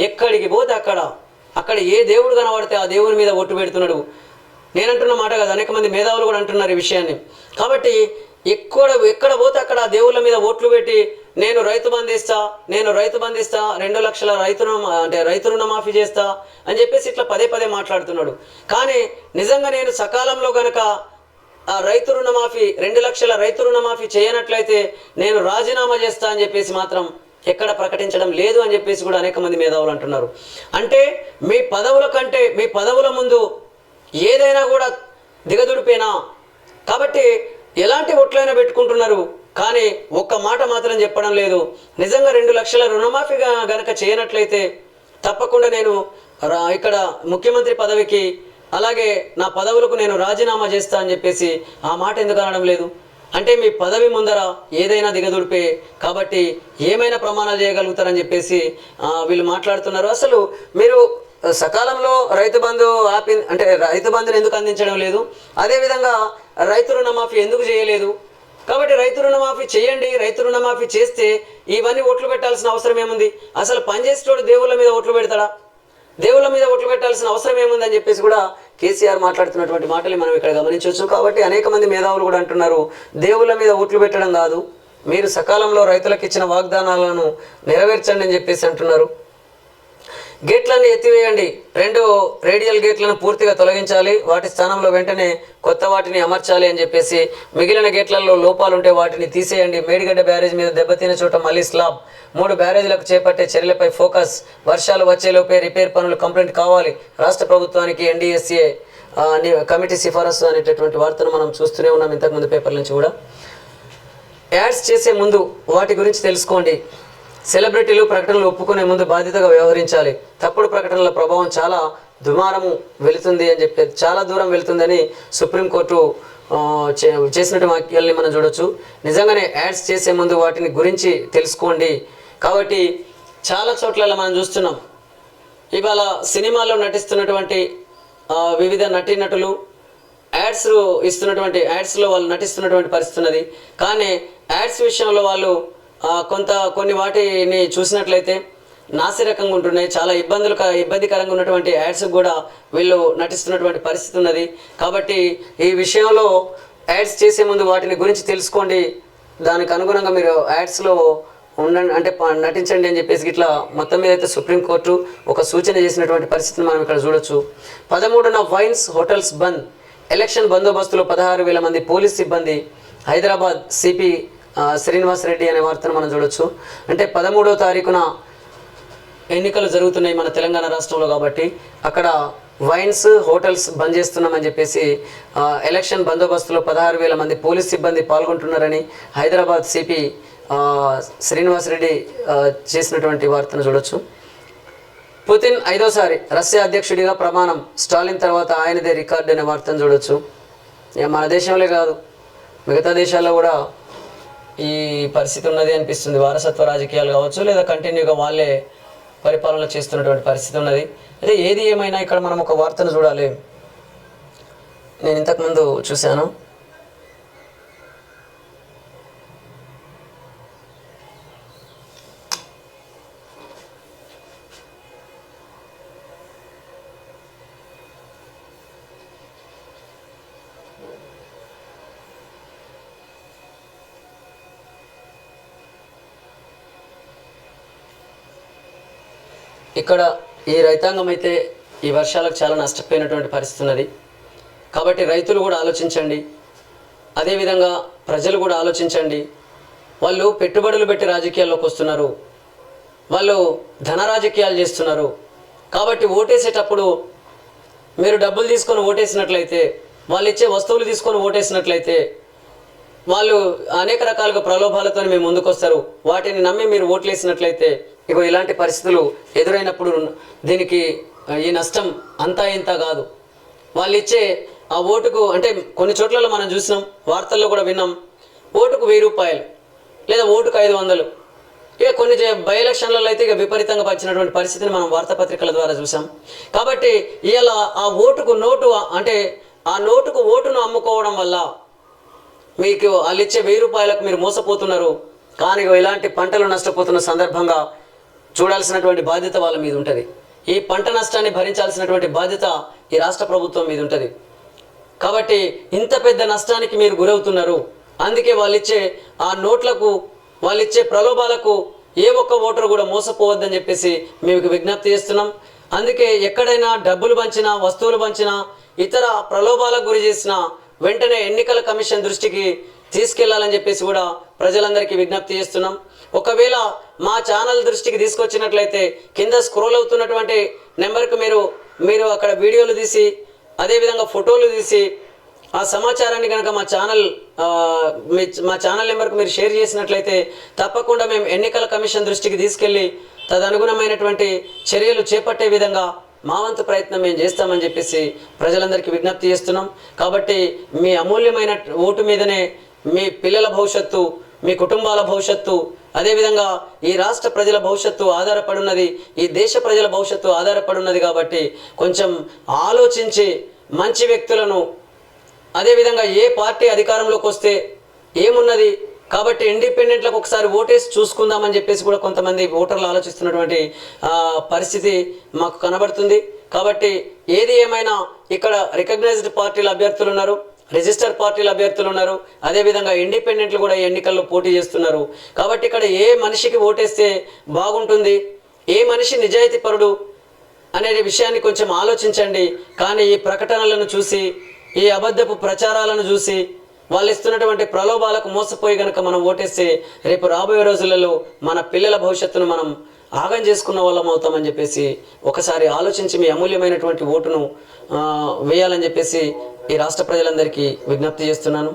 ఎక్కడికి పోతే అక్కడ ఏ దేవుడు కనబడితే ఆ దేవుని మీద ఓటు పెడుతున్నాడు. నేనంటున్న మాట కాదు, అనేక మంది మేధావులు కూడా అంటున్నారు ఈ విషయాన్ని. కాబట్టి ఎక్కడ పోతే అక్కడ దేవుళ్ళ మీద ఓట్లు పెట్టి నేను రైతు బంధిస్తా 2 లక్షల రైతు రుణమాఫీ చేస్తా అని చెప్పేసి ఇట్లా పదే మాట్లాడుతున్నాడు. కానీ నిజంగా నేను సకాలంలో గనక ఆ రైతు రుణమాఫీ 2 లక్షల రైతు రుణమాఫీ చేయనట్లయితే నేను రాజీనామా చేస్తా అని చెప్పేసి మాత్రం ఎక్కడ ప్రకటించడం లేదు అని చెప్పేసి కూడా అనేక మంది మేధావులు అంటున్నారు. అంటే మీ పదవుల కంటే మీ పదవుల ముందు ఏదైనా కూడా దిగదుడిపేనా. కాబట్టి ఎలాంటి ఒట్లైనా పెట్టుకుంటున్నారు, కానీ ఒక్క మాట మాత్రం చెప్పడం లేదు. నిజంగా 2 లక్షల రుణమాఫీ గనక చేయనట్లయితే తప్పకుండా నేను ఇక్కడ ముఖ్యమంత్రి పదవికి అలాగే నా పదవులకు నేను రాజీనామా చేస్తా అని చెప్పేసి ఆ మాట ఎందుకు అనడం లేదు. అంటే మీ పదవి ముందర ఏదైనా దిగదుడిపే, కాబట్టి ఏమైనా ప్రమాణాలు చేయగలుగుతారని చెప్పేసి వీళ్ళు మాట్లాడుతున్నారు. అసలు మీరు సకాలంలో రైతు బంధు అంటే రైతు బంధుని ఎందుకు అందించడం లేదు, అదేవిధంగా రైతు రుణమాఫీ ఎందుకు చేయలేదు. కాబట్టి రైతు రుణమాఫీ చేయండి. రైతు రుణమాఫీ చేస్తే ఇవన్నీ ఓట్లు పెట్టాల్సిన అవసరం ఏముంది. అసలు పనిచేసేటోడు దేవుళ్ళ మీద ఓట్లు పెడతాడా, దేవుళ్ళ మీద ఓట్లు పెట్టాల్సిన అవసరం ఏముంది అని చెప్పేసి కూడా కేసీఆర్ మాట్లాడుతున్నటువంటి మాటలు మనం ఇక్కడ గమనించవచ్చు. కాబట్టి అనేక మంది మేధావులు కూడా అంటున్నారు, దేవుళ్ళ మీద ఓట్లు పెట్టడం కాదు, మీరు సకాలంలో రైతులకు ఇచ్చిన వాగ్దానాలను నెరవేర్చండి అని చెప్పేసి అంటున్నారు. గేట్లన్నీ ఎత్తివేయండి, 2 రేడియల్ గేట్లను పూర్తిగా తొలగించాలి, వాటి స్థానంలో వెంటనే కొత్త వాటిని అమర్చాలి అని చెప్పేసి, మిగిలిన గేట్లలో లోపాలుంటే వాటిని తీసేయండి, మేడిగడ్డ బ్యారేజ్ మీద దెబ్బతిన చోట మళ్ళీ స్లాబ్, 3 బ్యారేజీలకు చేపట్టే చర్యలపై ఫోకస్, వర్షాలు వచ్చేలోపే రిపేర్ పనులు కంప్లీట్ కావాలి, రాష్ట్ర ప్రభుత్వానికి ఎన్డీఎస్ఏ కమిటీ సిఫారసు అనేటటువంటి వార్తను మనం చూస్తూనే ఉన్నాం ఇంతకుముందు పేపర్ల నుంచి కూడా. యాడ్స్ చేసే ముందు వాటి గురించి తెలుసుకోండి, సెలబ్రిటీలు ప్రకటనలు ఒప్పుకునే ముందు బాధ్యతగా వ్యవహరించాలి, తప్పుడు ప్రకటనల ప్రభావం చాలా దుమారము వెళుతుంది అని చెప్పి చాలా దూరం వెళుతుందని సుప్రీంకోర్టు చేసినట్టు వాక్యాల్ని మనం చూడొచ్చు. నిజంగానే యాడ్స్ చేసే ముందు వాటిని గురించి తెలుసుకోండి. కాబట్టి చాలా చోట్ల మనం చూస్తున్నాం, ఇవాళ సినిమాల్లో నటిస్తున్నటువంటి వివిధ నటీనటులు యాడ్స్ ఇస్తున్నటువంటి యాడ్స్లో వాళ్ళు నటిస్తున్నటువంటి పరిస్థితి ఉన్నది. కానీ యాడ్స్ విషయంలో వాళ్ళు కొన్ని వాటిని చూసినట్లయితే నాసిరకంగా ఉంటున్నాయి, చాలా ఇబ్బందికరంగా ఉన్నటువంటి యాడ్స్ కూడా వీళ్ళు నటిస్తున్నటువంటి పరిస్థితి ఉన్నది. కాబట్టి ఈ విషయంలో యాడ్స్ చేసే ముందు వాటిని గురించి తెలుసుకోండి, దానికి అనుగుణంగా మీరు యాడ్స్లో ఉండండి అంటే నటించండి అని చెప్పేసి ఇట్లా మొత్తం మీద అయితే సుప్రీంకోర్టు ఒక సూచన చేసినటువంటి పరిస్థితిని మనం ఇక్కడ చూడొచ్చు. 13న వైన్స్ హోటల్స్ బంద్, ఎలక్షన్ బందోబస్తులో 16,000 మంది పోలీస్ సిబ్బంది, హైదరాబాద్ సిపి శ్రీనివాస్ రెడ్డి అనే వార్తను మనం చూడొచ్చు. అంటే 13వ తారీఖున ఎన్నికలు జరుగుతున్నాయి మన తెలంగాణ రాష్ట్రంలో, కాబట్టి అక్కడ వైన్స్ హోటల్స్ బంద్ చేస్తున్నామని చెప్పేసి ఎలక్షన్ బందోబస్తులో 16,000 మంది పోలీస్ సిబ్బంది పాల్గొంటున్నారని హైదరాబాద్ సిపి శ్రీనివాస్ రెడ్డి చేసినటువంటి వార్తను చూడొచ్చు. పుతిన్ 5వసారి రష్యా అధ్యక్షుడిగా ప్రమాణం, స్టాలిన్ తర్వాత ఆయనదే రికార్డు అనే వార్తను చూడొచ్చు. మన దేశంలో కాదు మిగతా దేశాల్లో కూడా ఈ పరిస్థితి ఉన్నది అనిపిస్తుంది. వారసత్వ రాజకీయాలు కావచ్చు లేదా కంటిన్యూగా వాళ్ళే పరిపాలన చేస్తున్నటువంటి పరిస్థితి ఉన్నది. అయితే ఏది ఏమైనా ఇక్కడ మనం ఒక వార్తను చూడాలి. నేను ఇంతకుముందు చూశాను, ఇక్కడ ఈ రైతాంగం అయితే ఈ వర్షాలకు చాలా నష్టపోయినటువంటి పరిస్థితి ఉన్నది. కాబట్టి రైతులు కూడా ఆలోచించండి, అదేవిధంగా ప్రజలు కూడా ఆలోచించండి. వాళ్ళు పెట్టుబడులు పెట్టి రాజకీయాల్లోకి వస్తున్నారు, వాళ్ళు ధన రాజకీయాలు చేస్తున్నారు. కాబట్టి ఓటేసేటప్పుడు మీరు డబ్బులు తీసుకొని ఓటేసినట్లయితే, వాళ్ళు ఇచ్చే వస్తువులు తీసుకొని ఓటేసినట్లయితే వాళ్ళు అనేక రకాలుగా ప్రలోభాలతో మేము ముందుకు వస్తారు. వాటిని నమ్మి మీరు ఓట్లేసినట్లయితే ఇగో ఇలాంటి పరిస్థితులు ఎదురైనప్పుడు దీనికి ఈ నష్టం అంతా ఇంత కాదు. వాళ్ళు ఇచ్చే ఆ ఓటుకు అంటే కొన్ని చోట్లలో మనం చూసినాం, వార్తల్లో కూడా విన్నాం, ఓటుకు 1000 రూపాయలు లేదా ఓటుకు 500. ఇక కొన్ని బై ఎలక్షన్లలో అయితే ఇక విపరీతంగా వచ్చినటువంటి పరిస్థితిని మనం వార్తాపత్రికల ద్వారా చూసాం. కాబట్టి ఇలా ఆ ఓటుకు నోటు అంటే ఆ నోటుకు ఓటును అమ్ముకోవడం వల్ల మీకు వాళ్ళు ఇచ్చే 1000 రూపాయలకు మీరు మోసపోతున్నారు. కానీ ఇలాంటి పంటలు నష్టపోతున్న సందర్భంగా చూడాల్సినటువంటి బాధ్యత వాళ్ళ మీద ఉంటుంది. ఈ పంట నష్టాన్ని భరించాల్సినటువంటి బాధ్యత ఈ రాష్ట్ర ప్రభుత్వం మీద ఉంటుంది. కాబట్టి ఇంత పెద్ద నష్టానికి మీరు గురవుతున్నారు. అందుకే వాళ్ళు ఇచ్చే ఆ నోట్లకు, వాళ్ళు ఇచ్చే ప్రలోభాలకు ఏ ఒక్క ఓటరు కూడా మోసపోవద్దని చెప్పేసి మీకు విజ్ఞప్తి చేస్తున్నాం. అందుకే ఎక్కడైనా డబ్బులు పంచినా, వస్తువులు పంచినా, ఇతర ప్రలోభాలకు గురి చేసినా వెంటనే ఎన్నికల కమిషన్ దృష్టికి తీసుకెళ్లాలని చెప్పేసి కూడా ప్రజలందరికీ విజ్ఞప్తి చేస్తున్నాం. ఒకవేళ మా ఛానల్ దృష్టికి తీసుకొచ్చినట్లయితే కింద స్క్రోల్ అవుతున్నటువంటి నెంబర్కు మీరు అక్కడ వీడియోలు తీసి అదేవిధంగా ఫోటోలు తీసి ఆ సమాచారాన్ని కనుక మా ఛానల్ నెంబర్కు మీరు షేర్ చేసినట్లయితే తప్పకుండా మేము ఎన్నికల కమిషన్ దృష్టికి తీసుకెళ్ళి తదనుగుణమైనటువంటి చర్యలు చేపట్టే విధంగా మా వంతు ప్రయత్నం మేము చేస్తామని చెప్పేసి ప్రజలందరికీ విజ్ఞప్తి చేస్తున్నాం. కాబట్టి మీ అమూల్యమైన ఓటు మీదనే మీ పిల్లల భవిష్యత్తు, మీ కుటుంబాల భవిష్యత్తు, అదేవిధంగా ఈ రాష్ట్ర ప్రజల భవిష్యత్తు ఆధారపడున్నది, ఈ దేశ ప్రజల భవిష్యత్తు ఆధారపడున్నది. కాబట్టి కొంచెం ఆలోచించి మంచి వ్యక్తులను, అదేవిధంగా ఏ పార్టీ అధికారంలోకి వస్తే ఏమున్నది, కాబట్టి ఇండిపెండెంట్లకు ఒకసారి ఓటేసి చూసుకుందామని చెప్పేసి కూడా కొంతమంది ఓటర్లు ఆలోచిస్తున్నటువంటి పరిస్థితి మాకు కనబడుతుంది. కాబట్టి ఏది ఏమైనా ఇక్కడ రికగ్నైజ్డ్ పార్టీల అభ్యర్థులు ఉన్నారు, రిజిస్టర్ పార్టీల అభ్యర్థులు ఉన్నారు, అదేవిధంగా ఇండిపెండెంట్లు కూడా ఈ ఎన్నికల్లో పోటీ చేస్తున్నారు. కాబట్టి ఇక్కడ ఏ మనిషికి ఓటేస్తే బాగుంటుంది, ఏ మనిషి నిజాయితీ పరుడు అనే విషయాన్ని కొంచెం ఆలోచించండి. కానీ ఈ ప్రకటనలను చూసి, ఈ అబద్ధపు ప్రచారాలను చూసి, వాళ్ళు ఇస్తున్నటువంటి ప్రలోభాలకు మోసపోయి కనుక మనం ఓటేస్తే రేపు రాబోయే రోజులలో మన పిల్లల భవిష్యత్తును మనం ఆగం చేసుకున్న వాళ్ళం అవుతామని చెప్పేసి ఒకసారి ఆలోచించి మీ అమూల్యమైనటువంటి ఓటును వేయాలని చెప్పేసి ఈ రాష్ట్ర ప్రజలందరికీ విజ్ఞప్తి చేస్తున్నాను.